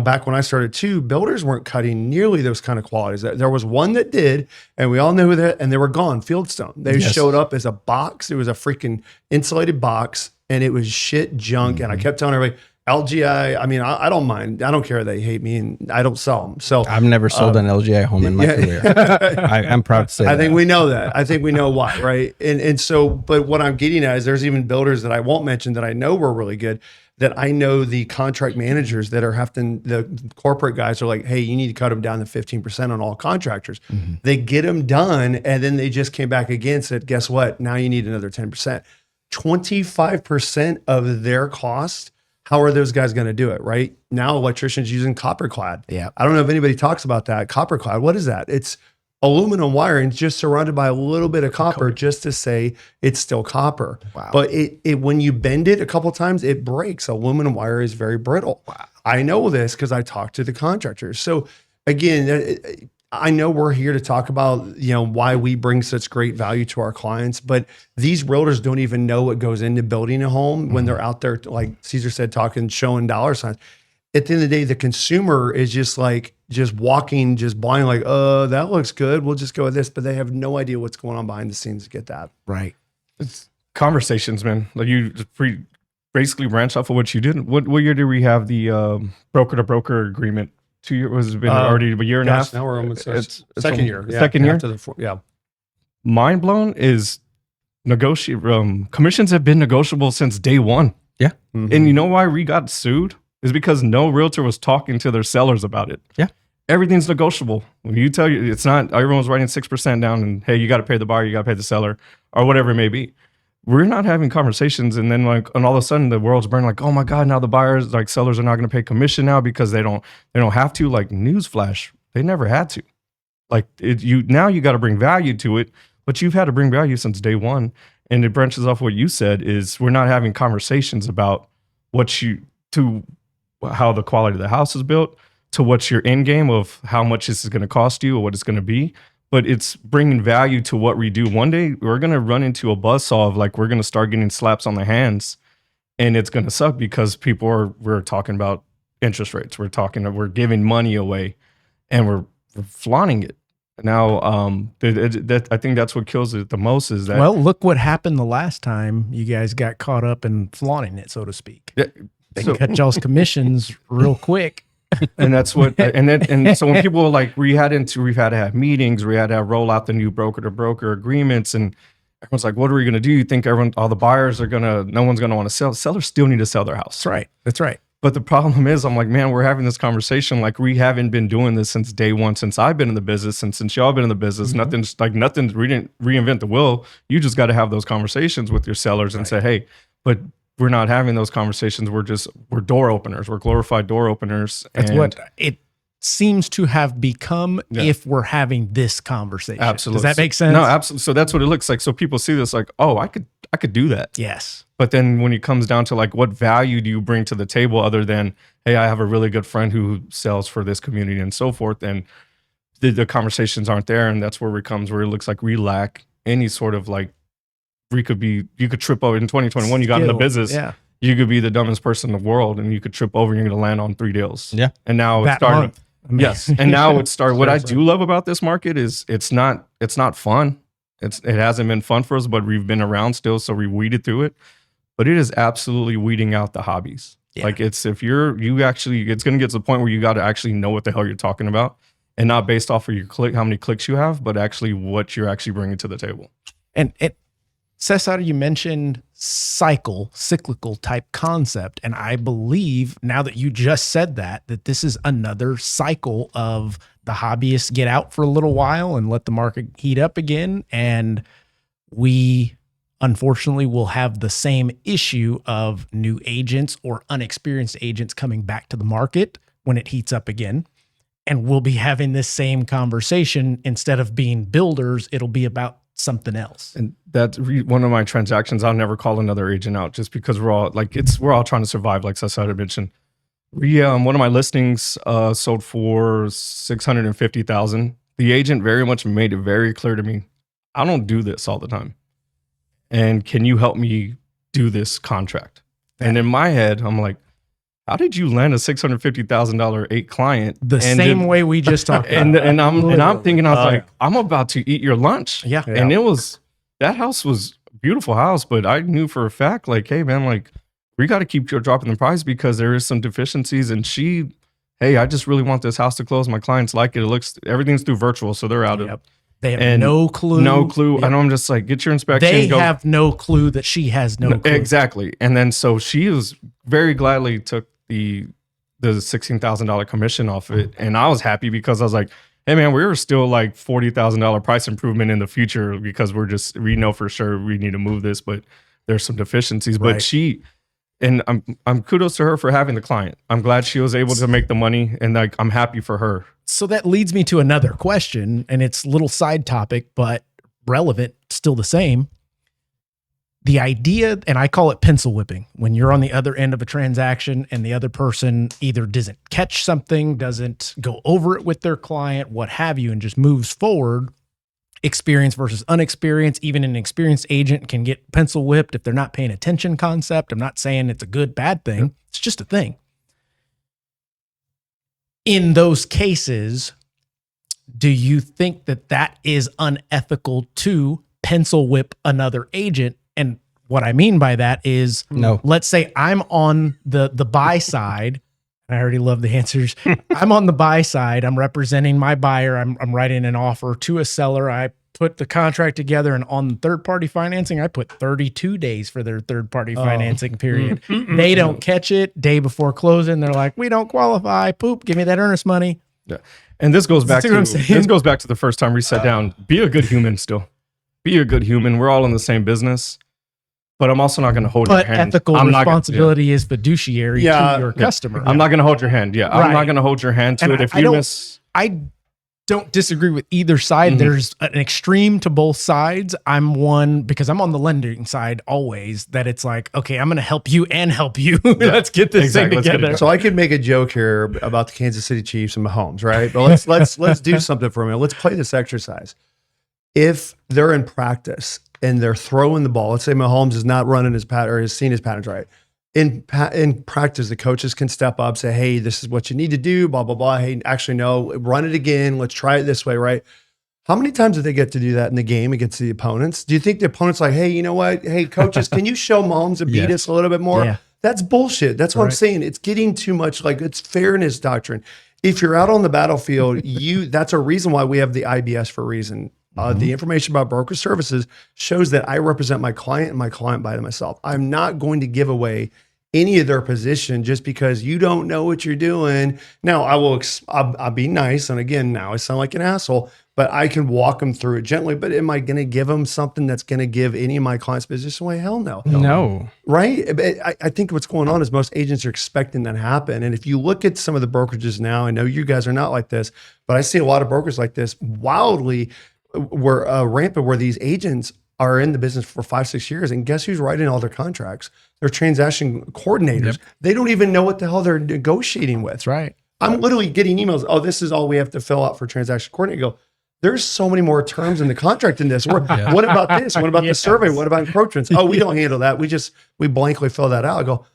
S3: back when I started too, builders weren't cutting nearly those kind of qualities. There was one that did, and we all knew that, and they were gone. Fieldstone. They showed up as a box. It was a freaking insulated box, and it was shit junk. And I kept telling everybody, LGI. I mean, I don't mind. I don't care. They hate me, and I don't sell them. So
S2: I've never sold an LGI home in my career. I'm proud to say
S3: I
S2: that.
S3: think we know that. I think we know why, right? And so, but what I'm getting at is there's even builders that I won't mention that I know were really good, that I know the contract managers that are having, the corporate guys are like, hey, you need to cut them down to 15% on all contractors. They get them done, and then they just came back again and said, guess what? Now you need another 10%. 25% of their cost. How are those guys going to do it, right? Now electricians using copper clad.
S1: Yeah.
S3: I don't know if anybody talks about that. Copper clad, what is that? It's aluminum wiring just surrounded by a little bit of copper just to say it's still copper.
S1: Wow.
S3: But it when you bend it a couple times, it breaks. Aluminum wire is very brittle. Wow. I know this because I talked to the contractors. So again, I know we're here to talk about, why we bring such great value to our clients, but these realtors don't even know what goes into building a home when they're out there, like Cesar said, talking, showing dollar signs. At the end of the day, the consumer is just walking, just blind, like, that looks good. We'll just go with this. But they have no idea what's going on behind the scenes to get that.
S1: Right.
S4: It's conversations, man. Like you basically branch off of what you did. What year did we have the broker to broker agreement? 2 years, was it been already a year and a half?
S3: Now we're almost
S4: It's
S3: second year. Yeah,
S4: second year.
S3: after the yeah.
S4: Mind blown is commissions have been negotiable since day one.
S2: Yeah.
S3: Mhm.
S4: And you know why we got sued? Is because no realtor was talking to their sellers about it.
S2: Yeah.
S4: Everything's negotiable. When you tell you, it's not, everyone's writing 6% down and, hey, you got to pay the buyer, you got to pay the seller, or whatever it may be. We're not having conversations, and then and all of a sudden the world's burning, like, oh my God, now the buyers, like sellers are not going to pay commission now because they don't have to. Like, newsflash, they never had to. Like, now you got to bring value to it, but you've had to bring value since day one. And it branches off what you said, is we're not having conversations about how the quality of the house is built, to what's your end game of how much this is going to cost you or what it's going to be. But it's bringing value to what we do. One day we're going to run into a buzzsaw of, like, we're going to start getting slaps on the hands, and it's going to suck because we're talking about interest rates. We're giving money away, and we're flaunting it. Now, I think that's what kills it the most is that.
S1: Well, look what happened the last time you guys got caught up in flaunting it, so to speak. They cut y'all's commissions real quick.
S4: And that's what, and so when people were like, we've had to have meetings, we had to roll out the new broker to broker agreements, and everyone's like, what are we going to do? You think all the buyers are no one's going to want to sell. Sellers still need to sell their house.
S1: That's right. That's right.
S4: But the problem is, I'm like, man, we're having this conversation. Like, we haven't been doing this since day one, since I've been in the business, and since y'all been in the business. Nothing's, we didn't reinvent the wheel. You just got to have those conversations with your sellers and say, hey, but we're not having those conversations. We're door openers. We're glorified door openers.
S1: That's what it seems to have become if we're having this conversation.
S4: Absolutely.
S1: Does that make sense?
S4: No, absolutely. So that's what it looks like. So people see this like, oh, I could do that.
S1: Yes.
S4: But then when it comes down to like, what value do you bring to the table other than, hey, I have a really good friend who sells for this community and so forth, and the conversations aren't there. And that's where it comes, where it looks like we lack any sort of like, you could trip over in 2021, you got in the business.
S1: Yeah.
S4: You could be the dumbest person in the world and you could trip over and you're going to land on 3 deals.
S2: Yeah.
S4: And now it's starting. Yes. And now it's started. What I do love about this market is it's not fun. It hasn't been fun for us, but we've been around still. So we weeded through it. But it is absolutely weeding out the hobbies. Yeah. Like it's going to get to the point where you got to actually know what the hell you're talking about, and not based off of your how many clicks you have, but actually what you're actually bringing to the table.
S1: And Cesar, you mentioned cyclical type concept. And I believe now that you just said that this is another cycle of the hobbyists get out for a little while and let the market heat up again. And we unfortunately will have the same issue of new agents or unexperienced agents coming back to the market when it heats up again. And we'll be having this same conversation. Instead of being builders, it'll be about something else.
S4: And that's one of my transactions. I'll never call another agent out just because we're all trying to survive. Like Cesar mentioned, one of my listings sold for $650,000. The agent very much made it very clear to me, I don't do this all the time. And can you help me do this contract? And in my head, I'm like, how did you land a $650,000 client?
S1: The same way we just talked about.
S4: And I'm thinking, I was like, I'm about to eat your lunch.
S1: Yeah.
S4: And that house was a beautiful house, but I knew for a fact, like, hey man, like we got to keep dropping the price because there is some deficiencies. And hey, I just really want this house to close. My clients like it. Everything's through virtual. So they're out of
S1: They have no clue.
S4: No clue. Yep. And I'm just like, get your inspection.
S1: They have no clue that she has no clue.
S4: Exactly. And then so she was very gladly took the $16,000 commission off it. And I was happy because I was like, hey man, we're still like $40,000 price improvement in the future because we know for sure we need to move this, but there's some deficiencies. Right. But and I'm kudos to her for having the client. I'm glad she was able to make the money, and like I'm happy for her.
S1: So that leads me to another question, and it's a little side topic, but relevant, still the same. The idea, and I call it pencil whipping, when you're on the other end of a transaction and the other person either doesn't catch something, doesn't go over it with their client, what have you, and just moves forward. Experience versus unexperienced. Even an experienced agent can get pencil whipped if they're not paying attention concept. I'm not saying it's a good, bad thing. Yep. It's just a thing. In those cases, do you think that is unethical to pencil whip another agent? And what I mean by that is,
S2: no.
S1: Let's say I'm on the buy side. I already love the answers. I'm on the buy side. I'm representing my buyer. I'm writing an offer to a seller. I put the contract together, and on third-party financing, I put 32 days for their third-party financing period. They don't catch it day before closing. They're like, we don't qualify. Poop, give me that earnest money.
S4: Yeah. And this goes back to the first time we sat down. Be a good human still. Be a good human. We're all in the same business. But I'm also not going to hold your hand.
S1: Ethical responsibility is fiduciary to your customer.
S4: I'm not going to hold your hand. Yeah, I'm not going to hold your hand to it. If you miss,
S1: I don't disagree with either side. There's an extreme to both sides. I'm one because I'm on the lending side always. That it's like, okay, I'm going to help you and help you. Let's get this thing together.
S3: So I could make a joke here about the Kansas City Chiefs and Mahomes, right? But let's do something for a minute. Let's play this exercise. If they're in practice and they're throwing the ball, let's say Mahomes is not running his pattern or has seen his patterns right. In practice, the coaches can step up, say, hey, this is what you need to do, blah, blah, blah. Hey, actually, no, run it again. Let's try it this way, right? How many times do they get to do that in the game against the opponents? Do you think the opponent's like, hey, you know what? Hey, coaches, can you show Mahomes and beat us a little bit more?
S1: Yeah.
S3: That's bullshit. That's what I'm saying. It's getting too much like it's fairness doctrine. If you're out on the battlefield, that's a reason why we have the IBS for a reason. The information about broker services shows that I represent my client and my client by myself. I'm not going to give away any of their position just because you don't know what you're doing. Now I'll be nice. And again, now I sound like an asshole, but I can walk them through it gently. But am I going to give them something that's going to give any of my clients position away? Hell no.
S2: No.
S3: Right. I think what's going on is most agents are expecting that to happen. And if you look at some of the brokerages now, I know you guys are not like this, but I see a lot of brokers like this wildly rampant where these agents are in the business for 5-6 years. And guess who's writing all their contracts? They're transaction coordinators.
S2: Yep.
S3: They don't even know what the hell they're negotiating with.
S1: That's right.
S3: I'm literally getting emails. Oh, this is all we have to fill out for transaction coordinator. You go, there's so many more terms in the contract than this. What about this? What about the survey? What about encroachments? Oh, we don't handle that. We blankly fill that out. I go,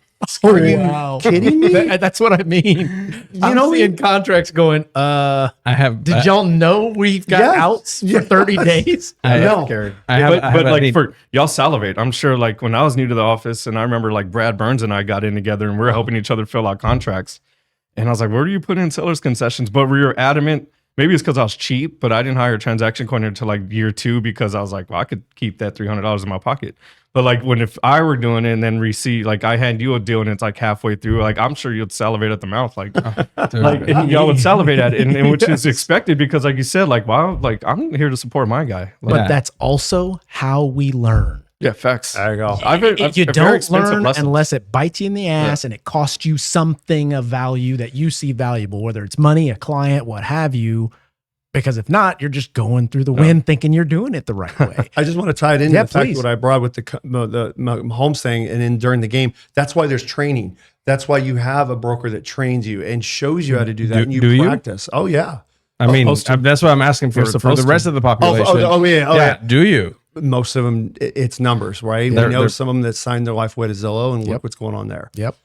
S3: are you kidding me?
S1: That's what I mean. I'm
S3: know,
S1: seeing contracts going, did y'all know we've got
S3: Yes.
S1: outs for 30 days?
S4: But like for y'all salivate. I'm sure like when I was new to the office and I remember like Brad Burns and I got in together and we were helping each other fill out contracts. And I was like, where do you put in seller's concessions? But we were adamant. Maybe it's because I was cheap, but I didn't hire a transaction coordinator until like year 2 because I was like, well, I could keep that $300 in my pocket. But like if I were doing it and then receive, like I hand you a deal and it's like halfway through, like I'm sure you'd salivate at the mouth, like and y'all would salivate at it, and which is expected because, like you said, like wow, like I'm here to support my guy. Like,
S1: But that's also how we learn.
S4: yeah, facts.
S3: There you go.
S1: You don't learn unless it bites you in the ass and it costs you something of value that you see valuable, whether it's money, a client, what have you. Because if not, you're just going through the wind thinking you're doing it the right way.
S3: I just want to tie it into the fact
S1: please.
S3: what I brought with the Mahomes thing, and then during the game, that's why there's training. That's why you have a broker that trains you and shows you how to do that, and you practice. Oh yeah.
S2: I mean, that's what I'm asking for the rest of the population.
S3: Yeah.
S2: Do you?
S3: Most of them, it's numbers, right? We know some of them that signed their life away to Zillow, and look what's going on there.
S1: Yep.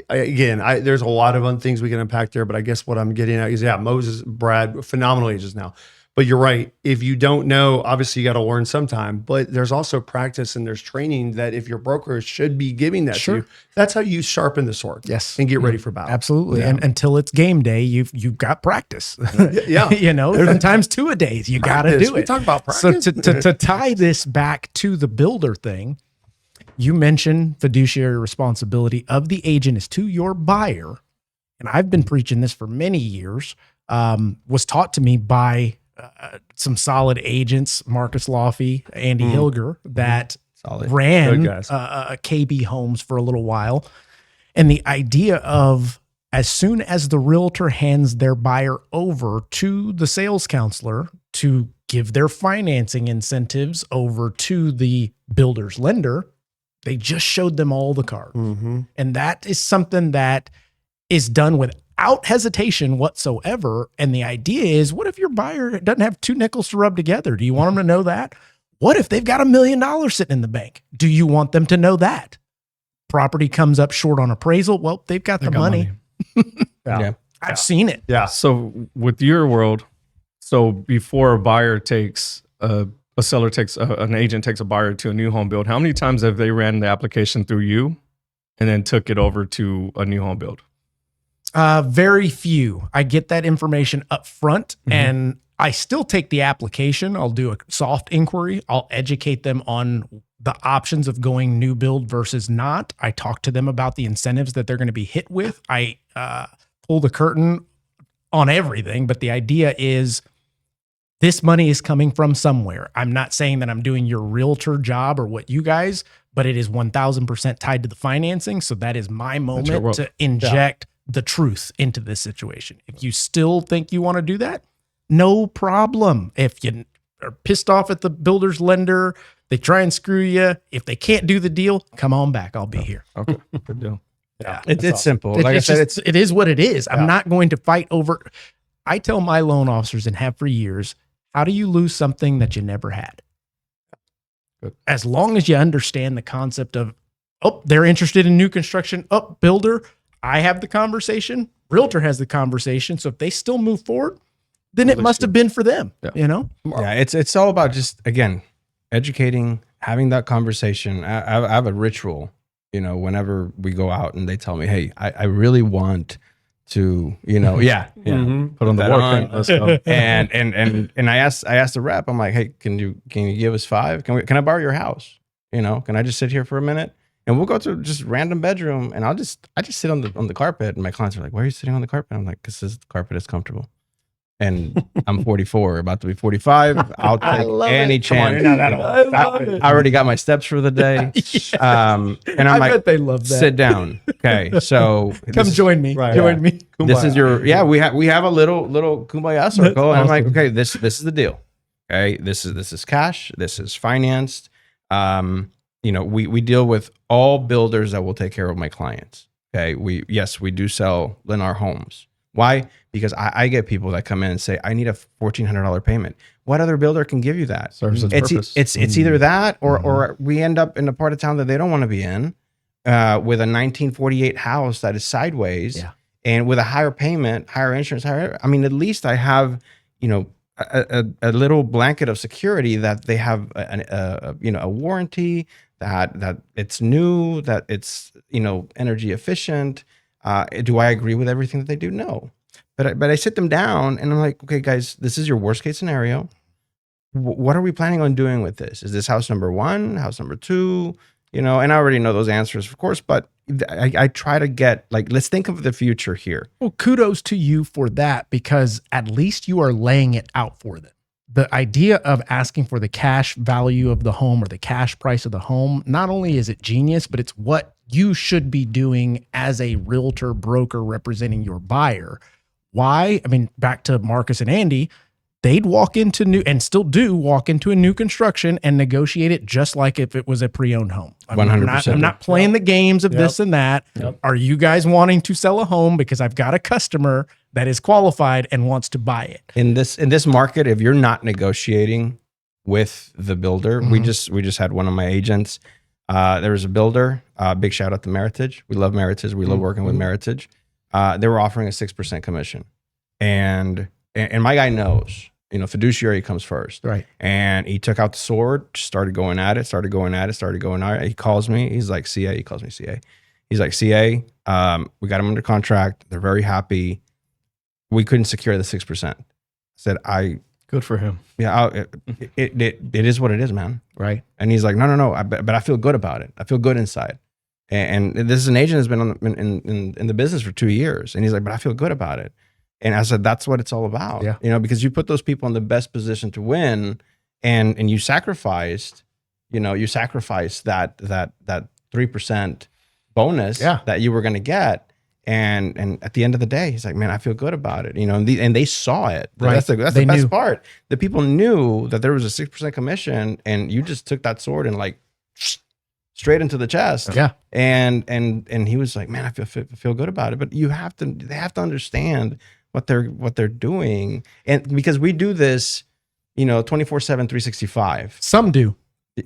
S3: There's a lot of things we can unpack there, but I guess what I'm getting at is, Moses, Brad, phenomenal ages now. But you're right. If you don't know, obviously you got to learn sometime, but there's also practice and there's training that if your broker should be giving that to you, that's how you sharpen the sword.
S1: Yes.
S3: And get ready for battle.
S1: Absolutely. Yeah. And until it's game day, you've got practice.
S3: Yeah.
S1: Sometimes 2-a-days. You got to do it.
S3: We talk about practice.
S1: So to tie this back to the builder thing, you mentioned fiduciary responsibility of the agent is to your buyer. And I've been preaching this for many years, was taught to me by some solid agents, Marcus Laffey, Andy Hilger, that ran KB Homes for a little while. And the idea of as soon as the realtor hands their buyer over to the sales counselor to give their financing incentives over to the builder's lender, they just showed them all the cards. And that is something that is done without hesitation whatsoever. And the idea is, what if your buyer doesn't have 2 nickels to rub together? Do you want them to know that? What if they've got $1 million sitting in the bank? Do you want them to know that? Property comes up short on appraisal. Well, they've got the money. I've seen it.
S3: Yeah.
S4: So with your world, so before a buyer takes an agent takes a buyer to a new home build, how many times have they ran the application through you and then took it over to a new home build?
S1: Very few. I get that information up front and I still take the application. I'll do a soft inquiry. I'll educate them on the options of going new build versus not. I talk to them about the incentives that they're going to be hit with. I pull the curtain on everything, but the idea is this money is coming from somewhere. I'm not saying that I'm doing your realtor job or what you guys, but it is 1000% tied to the financing. So that is my moment to inject the truth into this situation. If you still think you want to do that, no problem. If you are pissed off at the builder's lender, they try and screw you. If they can't do the deal, come on back. I'll be here.
S4: Okay, good deal.
S3: Yeah.
S2: It's simple. Like
S1: It's
S2: I said,
S1: just, it is what it is. I'm not going to fight over. I tell my loan officers and have for years, how do you lose something that you never had?
S4: Good.
S1: As long as you understand the concept of, they're interested in new construction. Builder, I have the conversation. Realtor has the conversation. So if they still move forward, then it must have been for them, you know?
S2: Yeah, it's all about just, again, educating, having that conversation. I have a ritual, you know, whenever we go out and they tell me, hey, I really want to, you know,
S4: Put on the war paint. Let's go.
S2: and I asked the rep, I'm like, hey, can you give us 5? Can I borrow your house? You know, can I just sit here for a minute? And we'll go to just random bedroom, and I just sit on the carpet, and my clients are like, why are you sitting on the carpet? I'm like, because this carpet is comfortable. And I'm 44, about to be 45. I'll take any chance. I already got my steps for the day. And I'm like,
S1: bet they love that.
S2: sit down. Okay, so
S1: Come join me. Join me.
S2: this is your we have a little kumbaya circle, and I'm like, okay, this is the deal. Okay, this is cash. This is financed. You know, we deal with all builders that will take care of my clients. Okay, we do sell Lennar homes. Why? Because I get people that come in and say, I need a $1,400 payment. What other builder can give you that?
S4: Serves its purpose.
S2: It's either that or we end up in a part of town that they don't want to be in, with a 1948 house that is sideways, and with a higher payment, higher insurance, I mean, at least I have, you know, a little blanket of security that they have a warranty, that it's new, that it's, you know, energy efficient. Do I agree with everything that they do? No. But I sit them down and I'm like, okay, guys, this is your worst case scenario. What are we planning on doing with this? Is this house number 1, house number 2? You know, and I already know those answers, of course, but I try to get, like, let's think of the future here.
S1: Well, kudos to you for that, because at least you are laying it out for them. The idea of asking for the cash value of the home or the cash price of the home, not only is it genius, but it's what you should be doing as a realtor broker representing your buyer. Why? I mean, back to Marcus and Andy, they'd walk into new, and still do walk into a new construction and negotiate it just like if it was a pre-owned home.
S2: 100%.
S1: I'm not playing the games of this and that. Are you guys wanting to sell a home because I've got a customer that is qualified and wants to buy it?
S2: In this market, if you're not negotiating with the builder, we just had one of my agents. There was a builder. Big shout out to Meritage. We love Meritage. We love working with Meritage. They were offering a 6% commission, and my guy knows, you know, fiduciary comes first,
S1: right?
S2: And he took out the sword, started going at it. He calls me. He's like, CA. He calls me CA. He's like, CA. We got him under contract. They're very happy. We couldn't secure the 6%. I said,
S4: Good for him.
S2: Yeah, it is what it is, man.
S1: Right.
S2: And he's like, no, but I feel good about it. I feel good inside. And this is an agent that's been in the business for 2 years. And he's like, but I feel good about it. And I said, that's what it's all about.
S1: Yeah.
S2: You know, because you put those people in the best position to win, and you sacrificed, that 3% bonus that you were going to get. And at the end of the day, he's like, man, I feel good about it. You know, and they saw it.
S1: Right.
S2: That's the best part. The people knew that there was a 6% commission, and you just took that sword and like straight into the chest.
S1: Yeah.
S2: And he was like, man, I feel good about it. But they have to understand what they're doing. And because we do this, you know, 24/7, 365.
S1: Some do.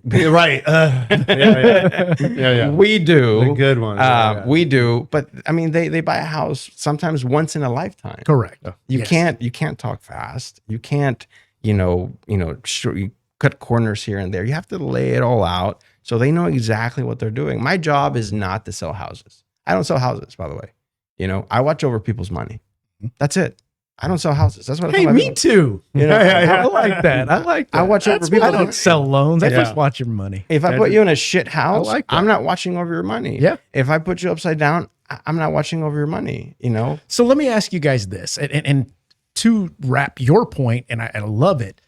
S3: Right. Yeah.
S2: We do.
S3: The good ones.
S2: We do. But I mean, they buy a house sometimes once in a lifetime.
S1: Correct.
S2: You can't talk fast. You can't, you cut corners here and there. You have to lay it all out so they know exactly what they're doing. My job is not to sell houses. I don't sell houses, by the way. You know, I watch over people's money. That's it. I don't sell houses. That's what I tell
S1: me too.
S2: You know,
S1: I like that.
S2: I watch over people.
S1: I don't sell loans. I just watch your money.
S2: If I put you in a shit house,
S1: like that.
S2: I'm not watching over your money.
S1: Yeah.
S2: If I put you upside down, I'm not watching over your money, you know?
S1: So let me ask you guys this, and to wrap your point, and I love it.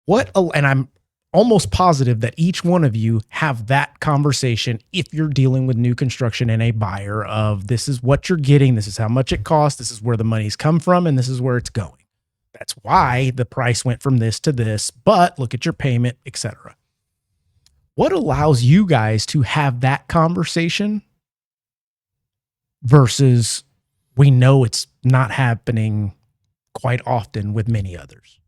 S1: And I'm almost positive that each one of you have that conversation if you're dealing with new construction and a buyer of, this is what you're getting, this is how much it costs, this is where the money's come from, and this is where it's going. That's why the price went from this to this, but look at your payment, etc. What allows you guys to have that conversation versus we know it's not happening quite often with many others?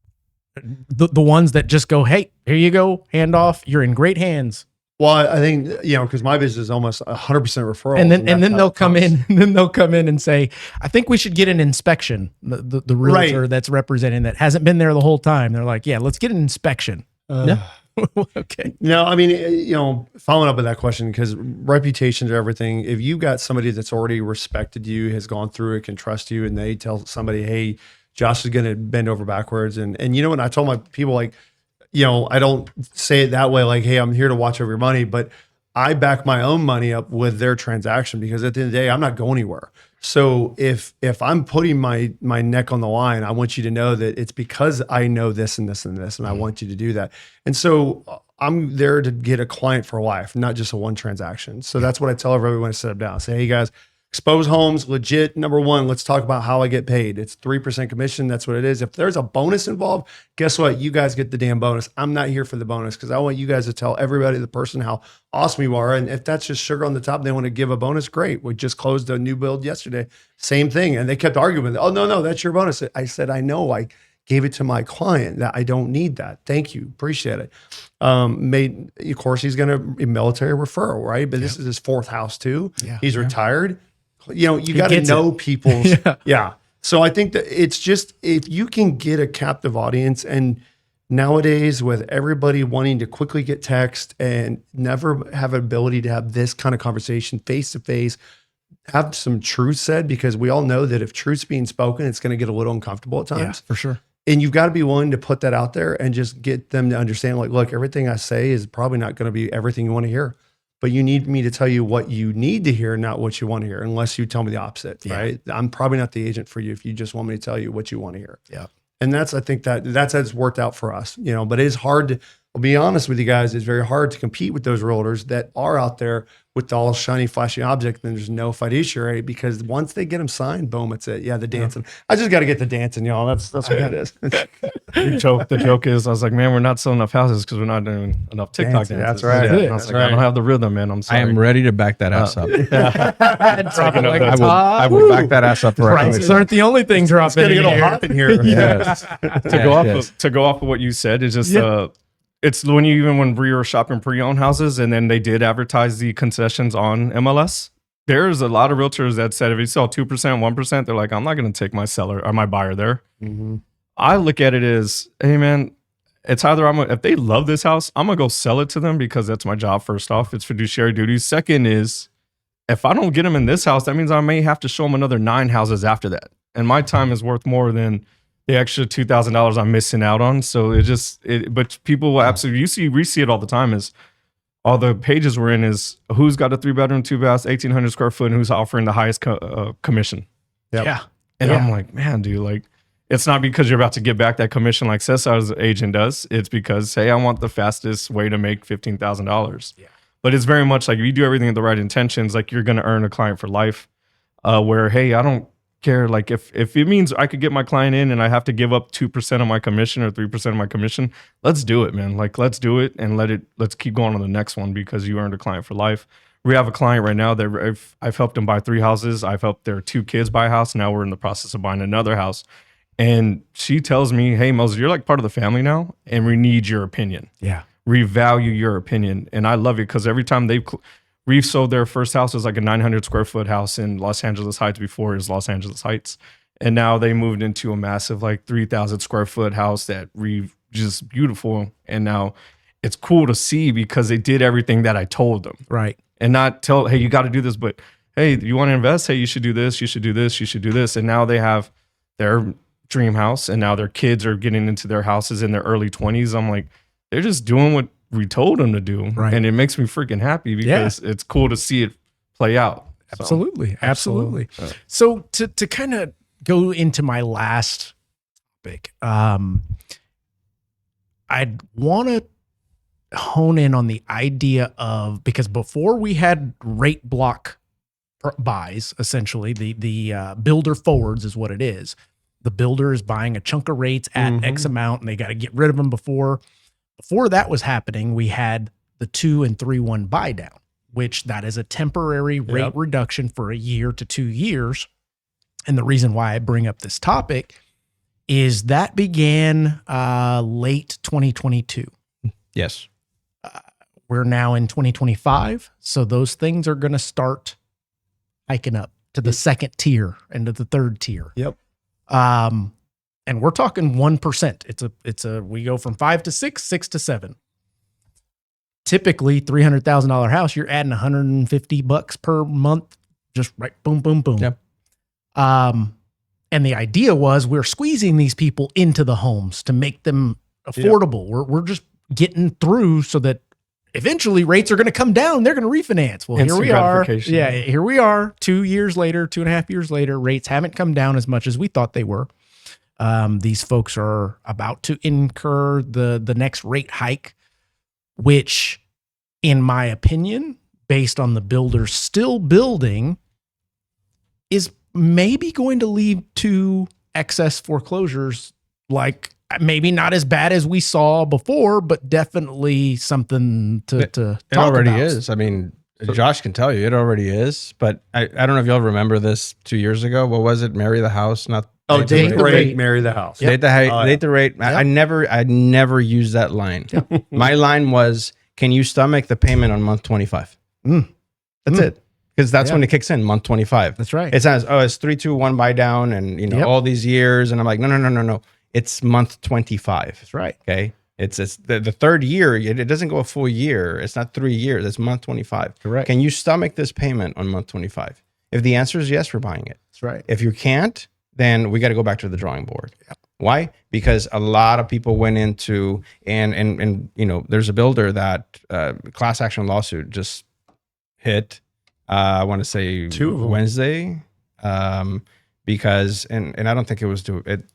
S1: The ones that just go, hey, here you go, hand off, you're in great hands.
S3: Well, I think, because my business is almost 100% referral.
S1: And then they'll come in, and then they'll come in and say, I think we should get an inspection. The realtor that's representing that hasn't been there the whole time. They're like, yeah, let's get an inspection. Okay.
S3: No, I mean, following up with that question, because reputations are everything. If you got somebody that's already respected you, has gone through it, can trust you, and they tell somebody, hey, Josh is going to bend over backwards. And you know what? I told my people, like, I don't say it that way, like, hey, I'm here to watch over your money, but I back my own money up with their transaction, because at the end of the day, I'm not going anywhere. So if I'm putting my neck on the line, I want you to know that it's because I know this and this and this, and I want you to do that. And so I'm there to get a client for life, not just a one transaction. So that's what I tell everybody when I set up down. I say, hey guys, Expose Homes, legit, number one, let's talk about how I get paid. It's 3% commission. That's what it is. If there's a bonus involved, guess what? You guys get the damn bonus. I'm not here for the bonus, because I want you guys to tell everybody, the person, how awesome you are. And if that's just sugar on the top, they want to give a bonus, great. We just closed a new build yesterday. Same thing. And they kept arguing, oh, no, that's your bonus. I said, I know, I gave it to my client, that I don't need that. Thank you. Appreciate it. Of course, he's going to be military referral, right? But this is his fourth house too. Yeah. He's retired. You got to know people's. Yeah. So I think that it's just, if you can get a captive audience, and nowadays with everybody wanting to quickly get text and never have an ability to have this kind of conversation face to face, have some truth said, because we all know that if truth's being spoken, it's going to get a little uncomfortable at times.
S1: Yeah, for sure.
S3: And you've got to be willing to put that out there and just get them to understand, like, look, everything I say is probably not going to be everything you want to hear. But you need me to tell you what you need to hear, not what you want to hear, unless you tell me the opposite, right? I'm probably not the agent for you if you just want me to tell you what you want to hear.
S1: Yeah.
S3: And I think that's how it's worked out for us, but it is hard I'll be honest with you guys, it's very hard to compete with those realtors that are out there with all shiny, flashy object, and there's no fiduciary, because once they get them signed, boom, it's it. Yeah, the dancing. I just got to get the dancing, y'all. That's what it is.
S4: The joke is, I was like, man, we're not selling enough houses because we're not doing enough TikTok dances.
S3: That's right.
S4: Yeah. I was like, I don't have the rhythm, man. I'm sorry.
S2: I am ready to back that ass up.
S1: I
S2: will back that ass up.
S1: Prices aren't the only thing dropping.
S3: It's getting a little hot in here.
S2: Yes.
S4: To go off of what you said, it's just it's when we were shopping pre-owned houses, and then they did advertise the concessions on MLS. There's a lot of realtors that said if you sell 2%, 1%, they're like, I'm not going to take my seller or my buyer there. Mm-hmm. I look at it as, hey man, it's either if they love this house, I'm gonna go sell it to them because that's my job. First off, it's fiduciary duties. Second is, if I don't get them in this house, that means I may have to show them another 9 houses after that, and my time is worth more than the extra $2,000 I'm missing out on. So but people will absolutely, we see it all the time, is all the pages we're in is who's got a 3-bedroom, 2 baths, 1,800 square foot, and who's offering the highest commission.
S3: Yep.
S1: Yeah.
S4: And I'm like, man, dude, like, it's not because you're about to get back that commission like Cesar's agent does. It's because, hey, I want the fastest way to make $15,000. Yeah. But it's very much like if you do everything with the right intentions, like you're going to earn a client for life, where, hey, I don't care. Like if it means I could get my client in and I have to give up 2% of my commission or 3% of my commission, let's do it, man. Like, let's do it and let's keep going on the next one because you earned a client for life. We have a client right now that I've helped him buy 3 houses. I've helped their 2 kids buy a house. Now we're in the process of buying another house. And she tells me, hey, Moses, you're like part of the family now, and we need your opinion.
S1: Yeah.
S4: We value your opinion. And I love it because every time we've sold their first house, was like a 900 square foot house in Los Angeles Heights before it was Los Angeles Heights. And now they moved into a massive like 3,000 square foot house that just beautiful. And now it's cool to see because they did everything that I told them.
S1: Right.
S4: And not tell, hey, you got to do this, but hey, you want to invest? Hey, you should do this, you should do this, you should do this. And now they have their dream house, and now their kids are getting into their houses in their early 20s. I'm like, they're just doing what we told them to do.
S1: Right.
S4: And it makes me freaking happy because it's cool to see it play out.
S1: Absolutely. Absolutely. So to kind of go into my last topic, I'd want to hone in on the idea of, because before we had rate block buys, essentially the builder forwards is what it is. The builder is buying a chunk of rates at X amount, and they got to get rid of them before that was happening. We had the 2 and 3-1 buy down, which that is a temporary rate reduction for a year to 2 years. And the reason why I bring up this topic is that began late 2022.
S2: Yes.
S1: we're now in 2025. So those things are going to start hiking up to the second tier and to the third tier.
S3: Yep.
S1: And we're talking 1%. We go from 5 to 6, 6 to 7. Typically $300,000 house, you're adding $150 per month, just right. Boom, boom, boom.
S2: Yep.
S1: And the idea was we're squeezing these people into the homes to make them affordable. We're just getting through so that eventually rates are going to come down. They're going to refinance. Well,
S4: Instant
S1: here we are.
S4: gratification.
S1: Yeah, here we are 2 years later, 2.5 years later, rates haven't come down as much as we thought they were. These folks are about to incur the next rate hike, which in my opinion, based on the builders still building, is maybe going to lead to excess foreclosures, like maybe not as bad as we saw before, but definitely something to
S2: It
S1: talk
S2: already
S1: about.
S2: is. I mean, Josh can tell you it already is. But I don't know if y'all remember this 2 years ago. What was it? Marry the house, not
S3: Date the
S1: rate.
S3: rate, marry the house.
S2: Date the date the rate. I never used that line. My line was, can you stomach the payment on month 25? That's it. Because that's when it kicks in, month 25.
S1: That's right.
S2: It says, it's 3, 2, 1 buy down, and all these years. And I'm like, no. It's month 25.
S1: That's right.
S2: Okay. It's the third year. It doesn't go a full year. It's not 3 years. It's month 25.
S1: Correct.
S2: Can you stomach this payment on month 25? If the answer is yes, we're buying it.
S1: That's right.
S2: If you can't, then we got to go back to the drawing board. Yep. Why? Because a lot of people went into and there's a builder that class action lawsuit just hit. I want to say
S3: 2 of them.
S2: Wednesday, because and I don't think it was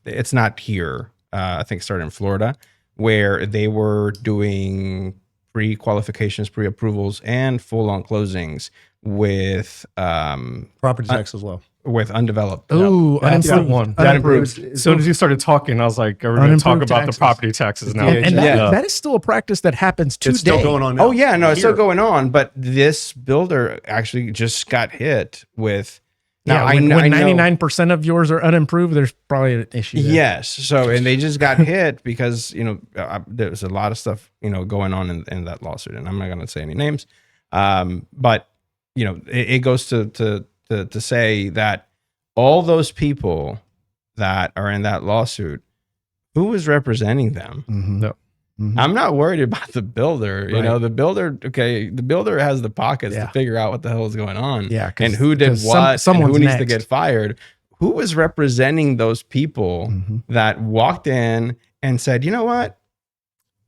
S2: it's not here. I think it started in Florida, where they were doing pre-qualifications, pre-approvals, and full-on closings with
S3: Property tax is low.
S2: with undeveloped.
S1: Ooh,
S4: That's the
S1: unimproved.
S4: one.
S1: Unimproved.
S4: As soon as you started talking, I was like, are we going to talk
S1: Unimproved
S4: about
S1: taxes.
S4: the property taxes now?
S1: And
S2: Yeah.
S1: that is still a practice that happens today.
S3: It's still going on now.
S2: Oh yeah, no, it's still
S3: Here.
S2: going on. But this builder actually just got hit with. Now
S1: When
S2: I know-
S1: 99% of yours are unimproved, there's probably an issue there.
S2: Yes. So, and they just got hit because, there's a lot of stuff, going on in that lawsuit, and I'm not going to say any names. But, it goes to say that all those people that are in that lawsuit, who is representing them?
S1: Mhm.
S4: No.
S1: Mhm.
S2: I'm not worried about the builder.
S1: Right.
S2: The builder has the pockets
S1: Yeah.
S2: to figure out what the hell is going on.
S1: Yeah, 'cause-
S2: and who did
S1: 'cause
S2: what, and
S1: someone's
S2: who needs to
S1: next.
S2: get fired. Who was representing those people
S1: Mhm.
S2: that walked in and said, you know what?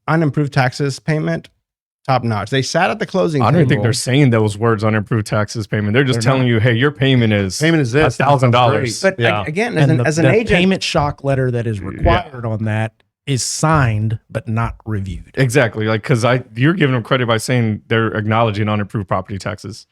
S2: Unimproved taxes payment, top notch. They sat at the closing
S4: I
S2: table.
S4: don't even think they're saying those words on improved taxes payment. They're just telling you, hey, your payment is
S3: this.
S4: $1,000.
S2: But
S4: yeah.
S2: again,
S1: And
S2: as an
S1: the
S2: agent,
S1: payment shock letter that is required on that is signed but not reviewed.
S4: Exactly. Like, because you're giving them credit by saying they're acknowledging unimproved property taxes.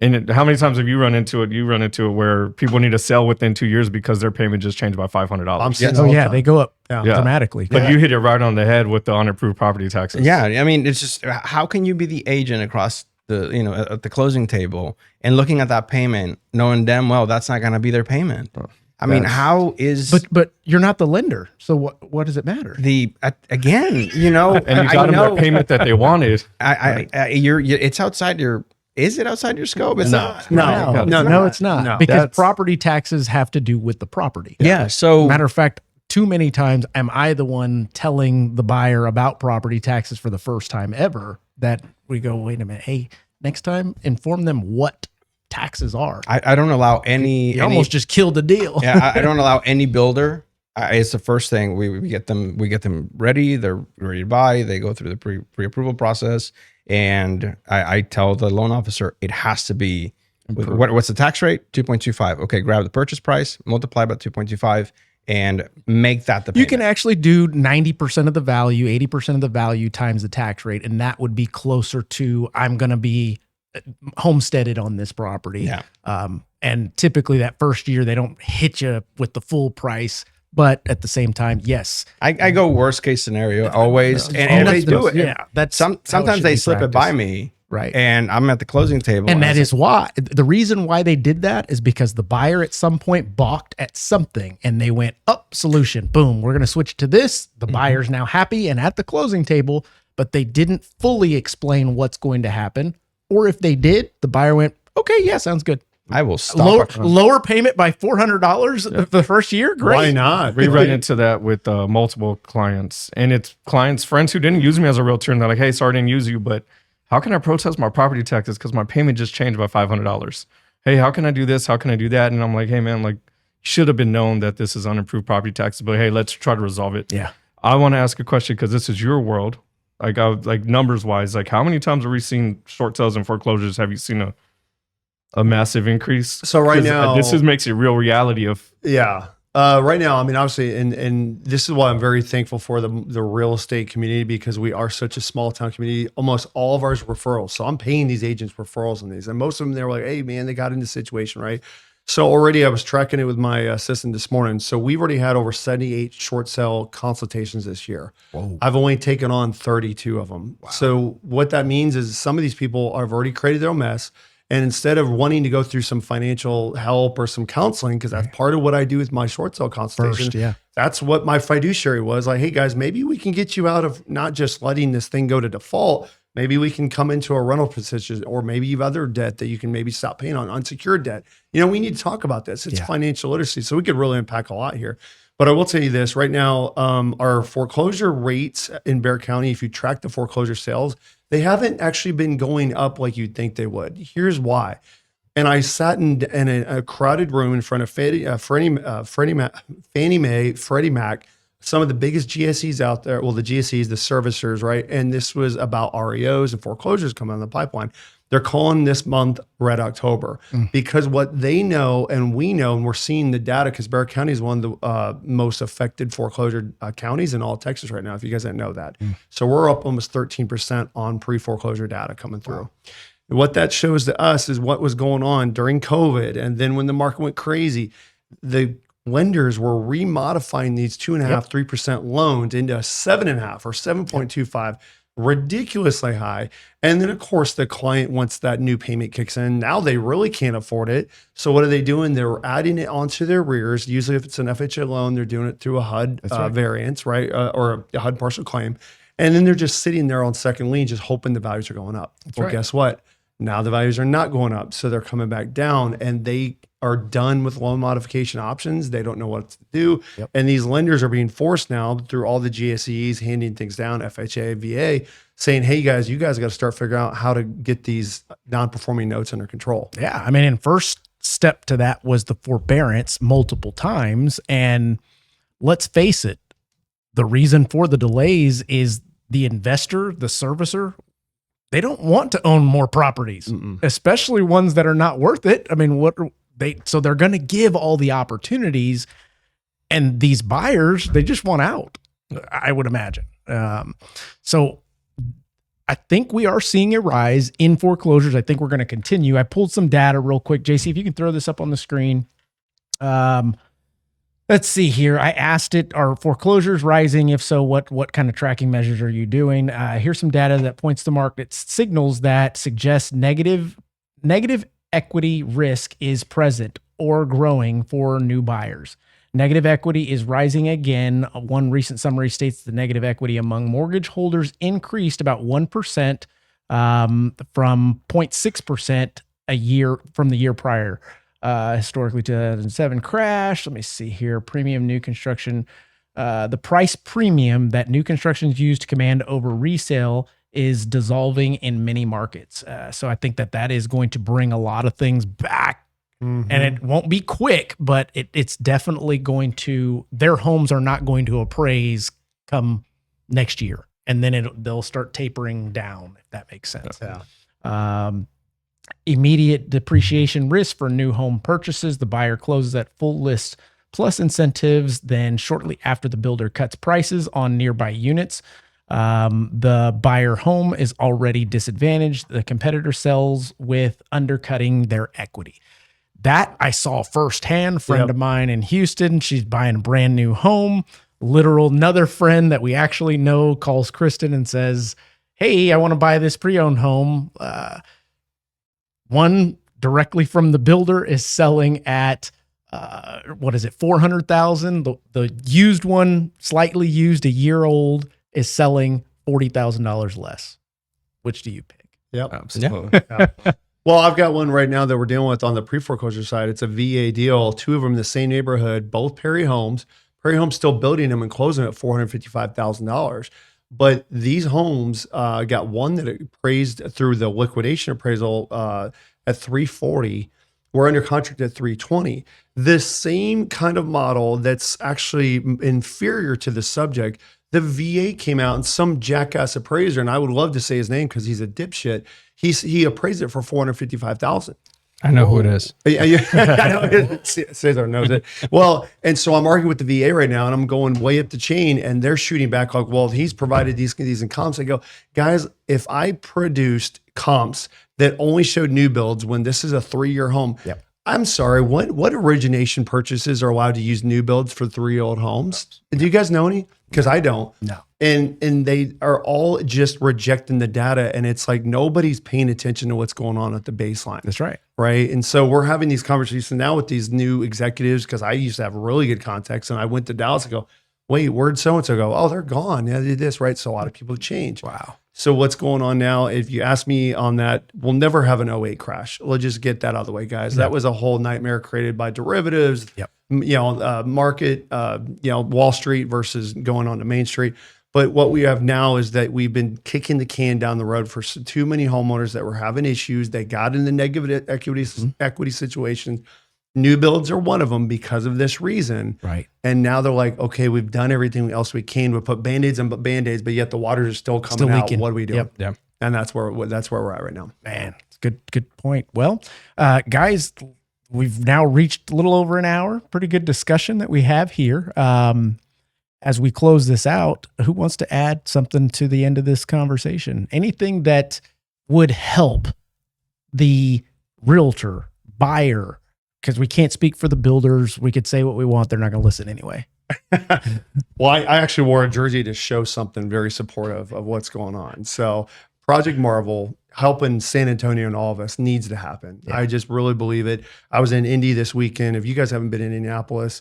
S4: And how many times have you run into it? You run into it where people need to sell within 2 years because their payment just changed by $500.
S3: I'm seeing
S1: Oh
S3: all the
S1: yeah,
S3: time.
S1: they go up
S3: Yeah.
S1: dramatically.
S4: But you hit it right on the head with the unimproved property taxes.
S2: yeah, I mean, it's just, how can you be the agent across the, at the closing table and looking at that payment, knowing damn well that's not going to be their payment? I mean, how is
S1: But you're not the lender, so what does it matter?
S2: again,
S4: And you got them the payment that they wanted.
S2: it's outside your. Is it outside your scope? It's not.
S1: No, it's not.
S3: No.
S1: Because
S4: That's-
S1: property taxes have to do with the property.
S2: Yeah. So
S1: Matter of fact, too many times am I the one telling the buyer about property taxes for the first time ever that we go, wait a minute, hey, next time inform them what taxes are.
S2: I don't allow any.
S1: You almost just killed the deal.
S2: Yeah, I don't allow any builder. It's the first thing we get them. We get them ready. They're ready to buy. They go through the pre-approval process, and I tell the loan officer it has to be. What's the tax rate? 2.25. Okay, grab the purchase price, multiply by 2.25, and make that the
S1: You
S2: payment.
S1: can actually do 90% of the value, 80% of the value times the tax rate, and that would be closer to I'm going to be homesteaded on this property.
S2: Yeah.
S1: And typically that first year they don't hit you with the full price, but at the same time, yes.
S2: I go worst case scenario always, and
S1: Always
S2: they do it.
S1: Yeah, that's how it
S2: Sometimes
S1: should
S2: they
S1: be
S2: slip it by
S1: practiced.
S2: me,
S1: Right.
S2: and I'm at the closing table,
S1: And that
S2: I
S1: is why the reason why they did that is because the buyer at some point balked at something and they went up solution. Boom. We're going to switch to this. The buyer's now happy. And at the closing table, but they didn't fully explain what's going to happen. Or if they did, the buyer went, okay, yeah, sounds good.
S2: I will stop.
S1: Lower payment by $400 the first year. Great.
S3: Why not?
S4: We ran into that with multiple clients, and it's clients, friends who didn't use me as a realtor, and they're like, "Hey, sorry I didn't use you, but how can I protest my property taxes because my payment just changed by $500? Hey, how can I do this? How can I do that?" And I'm like, "Hey, man, like, should have been known that this is unimproved property taxes, but hey, let's try to resolve it."
S1: Yeah.
S4: I want to ask a question because this is your world. Like numbers wise, like how many times are we seeing short sales and foreclosures? Have you seen a massive increase?
S3: So right
S4: 'Cause,
S3: now,
S4: this makes it real reality of
S3: yeah. Right now, I mean, obviously, and this is why I'm very thankful for the real estate community, because we are such a small town community. Almost all of ours referrals. So I'm paying these agents referrals on these, and most of them, they were like, "Hey, man, they got into the situation, right?" So already I was tracking it with my assistant this morning. So we've already had over 78 short sale consultations this year.
S1: Whoa.
S3: I've only taken on 32 of them. Wow. So what that means is some of these people have already created their own mess. And instead of wanting to go through some financial help or some counseling, because that's part of what I do with my short sale consultation.
S1: First, yeah.
S3: That's what my fiduciary was like. Hey guys, maybe we can get you out of not just letting this thing go to default. Maybe we can come into a rental position, or maybe you have other debt that you can maybe stop paying on, unsecured debt. You know, we need to talk about this. It's financial literacy. So we could really unpack a lot here. But I will tell you this right now, our foreclosure rates in Bexar County, if you track the foreclosure sales, they haven't actually been going up like you'd think they would. Here's why. And I sat in a crowded room in front of Fannie Mae, Freddie Mac, some of the biggest GSEs out there. Well, the GSEs, the servicers, right? And this was about REOs and foreclosures coming on the pipeline. They're calling this month Red October because what they know and we know, and we're seeing the data, because Bexar County is one of the most affected foreclosure counties in all Texas right now, if you guys didn't know that. So we're up almost 13% on pre-foreclosure data coming through. Wow. What that shows to us is what was going on during COVID. And then when the market went crazy, the lenders were remodifying these 2.5%, 3% loans into a 7.5 or 7.25, ridiculously high. And then of course the client, once that new payment kicks in, now they really can't afford it. So what are they doing? They're adding it onto their arrears. Usually if it's an FHA loan, they're doing it through a HUD variance, right? Or a HUD partial claim. And then they're just sitting there on second lien, just hoping the values are going up. Guess what? Now the values are not going up. So they're coming back down, and they are done with loan modification options. They don't know what to do. And these lenders are being forced now through all the GSEs, handing things down, FHA, VA, saying, hey guys, you guys got to start figuring out how to get these non-performing notes under control.
S1: Yeah. I mean, and first step to that was the forbearance multiple times. And let's face it, the reason for the delays is the investor, the servicer, they don't want to own more properties, especially ones that are not worth it. I mean, so they're going to give all the opportunities, and these buyers, they just want out, I would imagine. So I think we are seeing a rise in foreclosures. I think we're going to continue. I pulled some data real quick. JC, if you can throw this up on the screen. Let's see here. I asked it, are foreclosures rising? If so, what kind of tracking measures are you doing? Here's some data that points to market signals that suggest negative equity risk is present or growing for new buyers. Negative equity is rising again. One recent summary states the negative equity among mortgage holders increased about 1% from 0.6% a year from the year prior. Historically, 2007 crash. Let me see here. Premium new construction. The price premium that new construction is used to command over resale is dissolving in many markets. So I think that is going to bring a lot of things back. And it won't be quick, but it's definitely going to, their homes are not going to appraise come next year. And then they'll start tapering down, if that makes sense.
S3: Yeah.
S1: Immediate depreciation risk for new home purchases. The buyer closes at full list plus incentives. Then shortly after, the builder cuts prices on nearby units. The buyer home is already disadvantaged. The competitor sells with undercutting their equity. That I saw firsthand. Friend of mine in Houston, she's buying a brand new home. Another friend that we actually know calls Kristen and says, hey, I want to buy this pre-owned home. One directly from the builder is selling at, $400,000. The used one, slightly used, a year old, is selling $40,000 less. Which do you pick?
S3: Yep.
S4: Absolutely.
S3: Well, I've got one right now that we're dealing with on the pre-foreclosure side. It's a VA deal, 2 of them in the same neighborhood, both Perry homes. Perry Homes still building them and closing at $455,000. But these homes got one that appraised through the liquidation appraisal at 340. We're under contract at 320. This same kind of model that's actually inferior to the subject, the VA came out and some jackass appraiser, and I would love to say his name because he's a dipshit. He appraised it for $455,000.
S2: I know who it is.
S3: Yeah, I know. Cesar knows it. Well, and so I'm arguing with the VA right now, and I'm going way up the chain, and they're shooting back like, well, he's provided these in comps. I go, guys, if I produced comps that only showed new builds when this is a 3-year home,
S1: Yep.
S3: I'm sorry, what origination purchases are allowed to use new builds for 3-year-old homes? Do you guys know any? Because I don't.
S1: No.
S3: And they are all just rejecting the data, and it's like nobody's paying attention to what's going on at the baseline.
S1: That's right.
S3: Right. And so we're having these conversations now with these new executives because I used to have really good contacts, and I went to Dallas and go, wait, where'd so-and-so go? Oh, they're gone. Yeah, they did this. Right. So a lot of people change.
S1: Wow.
S3: So what's going on now? If you ask me on that, we'll never have an '08 crash. Let's just get that out of the way, guys. That was a whole nightmare created by derivatives,
S1: Yep.
S3: Market, Wall Street versus going on to Main Street. But what we have now is that we've been kicking the can down the road for too many homeowners that were having issues. They got in the negative equity situations. New builds are one of them because of this reason.
S1: Right.
S3: And now they're like, okay, we've done everything else we can. We put Band-Aids on Band-Aids, but yet the waters are still coming out.
S1: leaking.
S3: What do we do?
S1: Yep.
S3: And that's where we're at right now.
S1: Man, it's good point. Well, guys, we've now reached a little over an hour. Pretty good discussion that we have here. As we close this out, who wants to add something to the end of this conversation? Anything that would help the realtor, buyer, because we can't speak for the builders. We could say what we want. They're not going to listen anyway.
S3: Well, I actually wore a jersey to show something very supportive of what's going on. So Project Marvel, helping San Antonio and all of us, needs to happen.
S1: Yeah.
S3: I just really believe it. I was in Indy this weekend. If you guys haven't been in Indianapolis,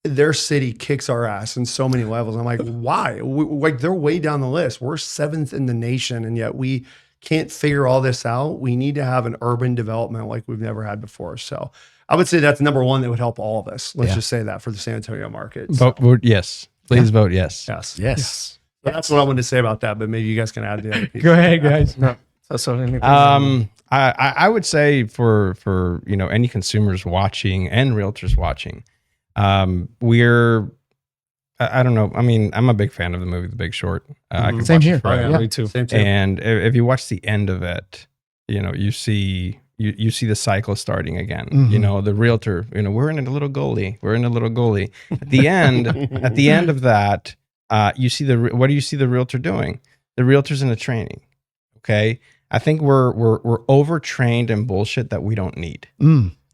S3: their city kicks our ass in so many levels. I'm like, why? Like they're way down the list. We're 7th in the nation, and yet we can't figure all this out. We need to have an urban development like we've never had before. So I would say that's number one that would help all of us. Let's just say that for the San Antonio market.
S2: Vote yes. Please vote yes.
S3: Yes.
S1: Yes.
S3: So that's what I wanted to say about that, but maybe you guys can add the other piece.
S1: Go ahead, guys.
S4: No. So anything,
S2: I would say for any consumers watching and realtors watching, I don't know. I mean, I'm a big fan of the movie The Big Short. I can
S1: Same
S2: watch it
S1: here.
S2: forever.
S1: Yeah.
S4: me too.
S3: Same too.
S2: And if you watch the end of it, you see the cycle starting again.
S1: Mhm.
S2: The realtor, we're in a little goalie. We're in a little goalie. At the end of that, you see what do you see the realtor doing? The realtor's in a training. Okay. I think we're overtrained in bullshit that we don't need.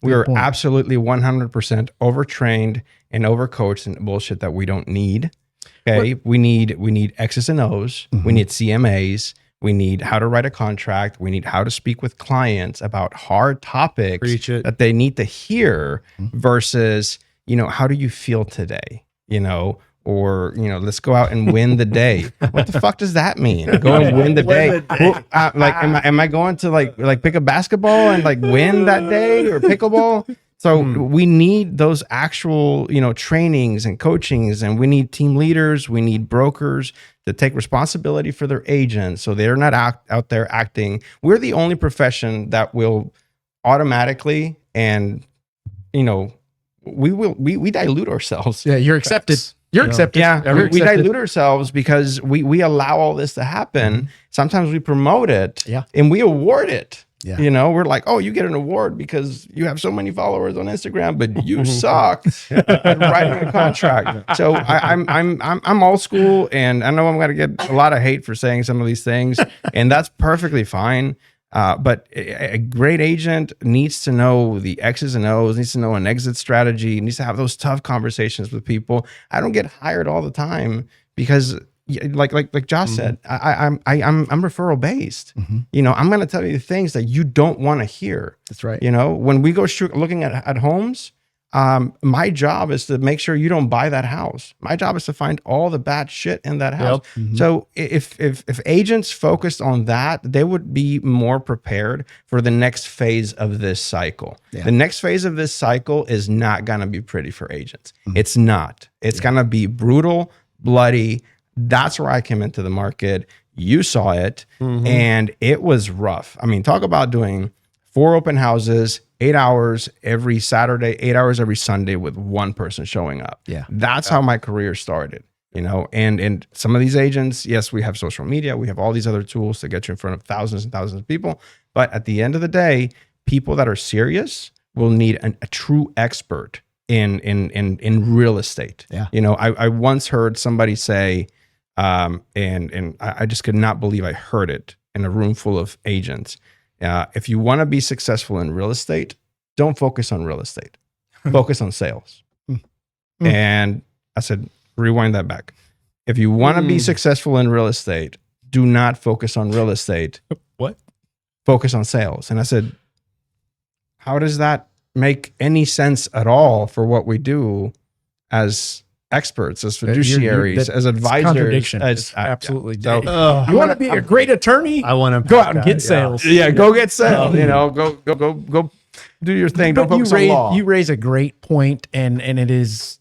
S2: We are
S1: point.
S2: absolutely 100% overtrained and overcoached in bullshit that we don't need. Okay. We need X's and O's. We need CMAs. We need how to write a contract. We need how to speak with clients about hard topics
S3: Preach it.
S2: that they need to hear versus, how do you feel today? Or, let's go out and win the day. What the fuck does that mean? Go and win the day. Well, am I going to like pick a basketball and like win that day or pickleball? So we need those actual, trainings and coachings, and we need team leaders. We need brokers to take responsibility for their agents. So they're not out there acting. We're the only profession that will automatically and, we dilute ourselves.
S1: Yeah, you're accepted. You're accepted.
S2: Yeah,
S1: You're
S2: we
S1: accepted.
S2: dilute ourselves because we allow all this to happen. Sometimes we promote it,
S1: Yeah.
S2: and we award it.
S1: Yeah.
S2: We're like, oh, you get an award because you have so many followers on Instagram, but you suck at writing a contract. So I'm old school, and I know I'm going to get a lot of hate for saying some of these things, and that's perfectly fine. But a great agent needs to know the X's and O's, needs to know an exit strategy, needs to have those tough conversations with people. I don't get hired all the time because, like Josh said, I'm referral based. I'm going to tell you things that you don't want to hear.
S1: That's right.
S2: When we go looking at homes, my job is to make sure you don't buy that house. My job is to find all the bad shit in that house. So if agents focused on that, they would be more prepared for the next phase of this cycle. The next phase of this cycle is not going to be pretty for agents. It's not. It's going to be brutal, bloody. That's where I came into the market. You saw it, and it was rough. I mean, talk about doing 4 open houses, 8 hours every Saturday, 8 hours every Sunday with one person showing up. That's how my career started, you know, and some of these agents, yes, we have social media. We have all these other tools to get you in front of thousands and thousands of people. But at the end of the day, people that are serious will need a true expert in real estate. You know, I once heard somebody say, and I just could not believe I heard it in a room full of agents. If you want to be successful in real estate, don't focus on real estate. Focus on sales. And I said, rewind that back. If you want to be successful in real estate, do not focus on real estate.
S1: What?
S2: Focus on sales. And I said, how does that make any sense at all for what we do as experts, as fiduciaries, as advisors?
S1: Contradiction. It's absolutely.
S2: So,
S1: you want to be a great attorney?
S3: I want to
S1: go out and get sales.
S2: Yeah, go get sales. You know, go do your thing. Don't focus on law.
S1: You raise a great point, and it is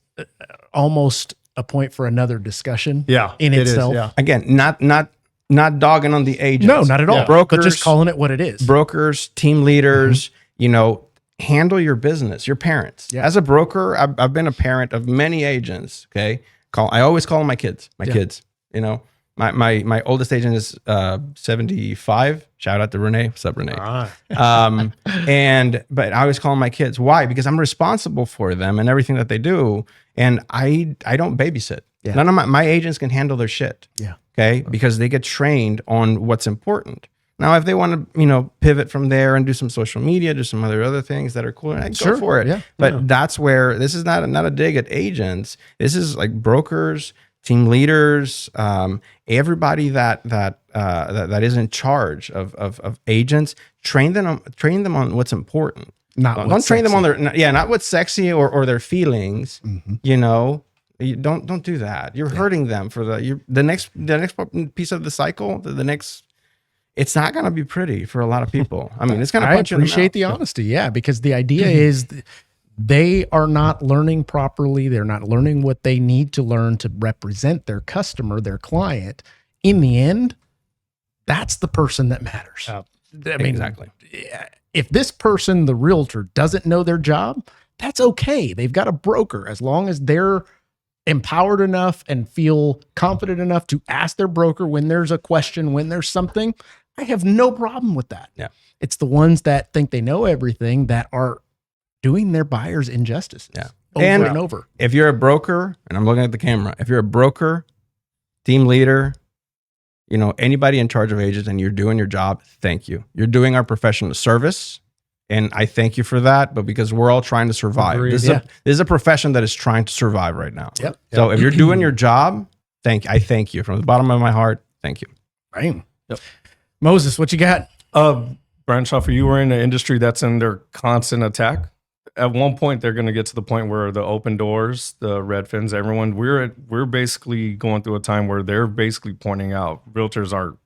S1: almost a point for another discussion. In itself.
S2: Again, not dogging on the agents.
S1: No, not at all.
S2: Brokers,
S1: but just calling it what it is.
S2: Brokers, team leaders. You know, handle your business, your parents. As a broker, I've been a parent of many agents. Okay, I always call them my kids. Kids. You know, my oldest agent is 75. Shout out to Renee. What's up, Renee? But I always call them my kids. Why? Because I'm responsible for them and everything that they do, and I don't babysit. None of my agents can handle their shit. Okay, because they get trained on what's important. Now, if they want to, you know, pivot from there and do some social media, do some other things that are cool, go for it. But that's where this is not a dig at agents. This is like brokers, team leaders, everybody that is in charge of agents. Train them on what's important. Don't train them on not what's sexy or their feelings. You know. You don't do that. You're hurting them for the next piece of the cycle. The next. It's not going to be pretty for a lot of people. I mean, it's going to punch you in the mouth. I appreciate the
S1: honesty, because the idea is they are not learning properly. They're not learning what they need to learn to represent their customer, their client. In the end, that's the person that matters. I mean,
S2: exactly.
S1: If this person, the realtor, doesn't know their job, that's okay. They've got a broker. As long as they're empowered enough and feel confident enough to ask their broker when there's a question, when there's something, I have no problem with that. It's the ones that think they know everything that are doing their buyers injustice. Over and over.
S2: If you're a broker, and I'm looking at the camera, if you're a broker, team leader, you know, anybody in charge of agents and you're doing your job, thank you. You're doing our professional service. And I thank you for that, but because we're all trying to survive. This is a profession that is trying to survive right now. So if you're doing your job, I thank you from the bottom of my heart. Thank you.
S1: Right. Moses, what you got?
S4: Brian Schaffer, you were in an industry that's under constant attack. At one point, they're going to get to the point where the open doors, the Redfins, everyone, we're basically going through a time where they're basically pointing out realtors are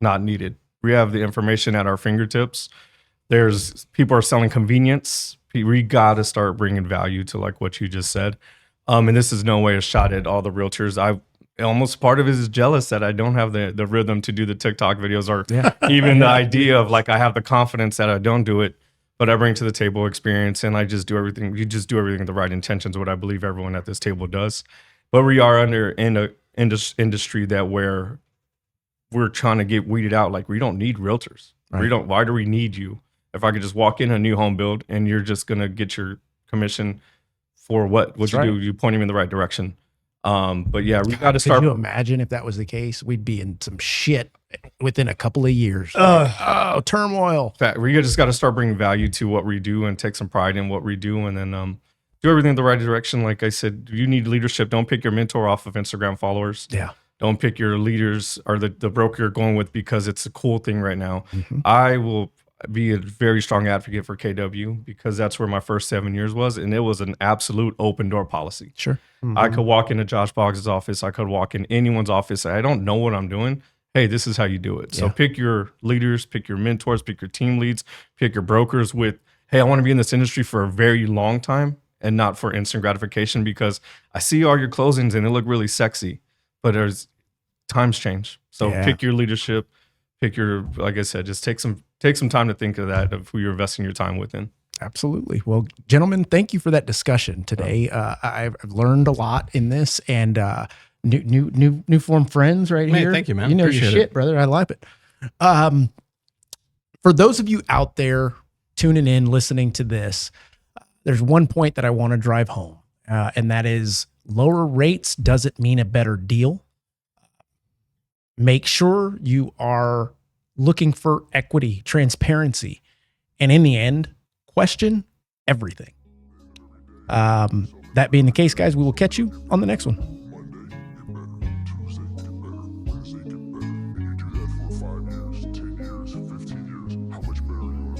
S4: not needed. We have the information at our fingertips. People are selling convenience. We got to start bringing value to like what you just said. And this is no way a shot at all the realtors. Almost part of it is jealous that I don't have the rhythm to do the TikTok videos or even the idea of like, I have the confidence that I don't do it, but I bring to the table experience and I just do everything. You just do everything with the right intentions, what I believe everyone at this table does. But we are in a industry that where we're trying to get weeded out. Like we don't need realtors. Why do we need you? If I could just walk in a new home build and you're just going to get your commission for what you do, you point him in the right direction. But yeah, we got to start.
S1: Could you imagine if that was the case? We'd be in some shit within a couple of years. Turmoil.
S4: In fact, we just got to start bringing value to what we do and take some pride in what we do, and then do everything in the right direction. Like I said, you need leadership. Don't pick your mentor off of Instagram followers. Don't pick your leaders or the broker you're going with because it's a cool thing right now. be a very strong advocate for KW because that's where my first 7 years was. And it was an absolute open door policy.
S1: Sure.
S4: I could walk into Josh Boggs' office. I could walk in anyone's office. I don't know what I'm doing. Hey, this is how you do it. So pick your leaders, pick your mentors, pick your team leads, pick your brokers with, hey, I want to be in this industry for a very long time and not for instant gratification because I see all your closings and they look really sexy, but there's times change. So pick your leadership, pick your, like I said, just take some time to think of that, of who you're investing your time within.
S1: Absolutely. Well, gentlemen, thank you for that discussion today. I've learned a lot in this, and new form friends right here.
S2: Thank you, man.
S1: You know
S2: Appreciate
S1: your shit,
S2: it.
S1: brother. I like it. For those of you out there tuning in, listening to this, there's one point that I want to drive home, and that is lower rates doesn't mean a better deal. Make sure you are looking for equity, transparency, and in the end, question everything. That being the case, guys, we will catch you on the next one.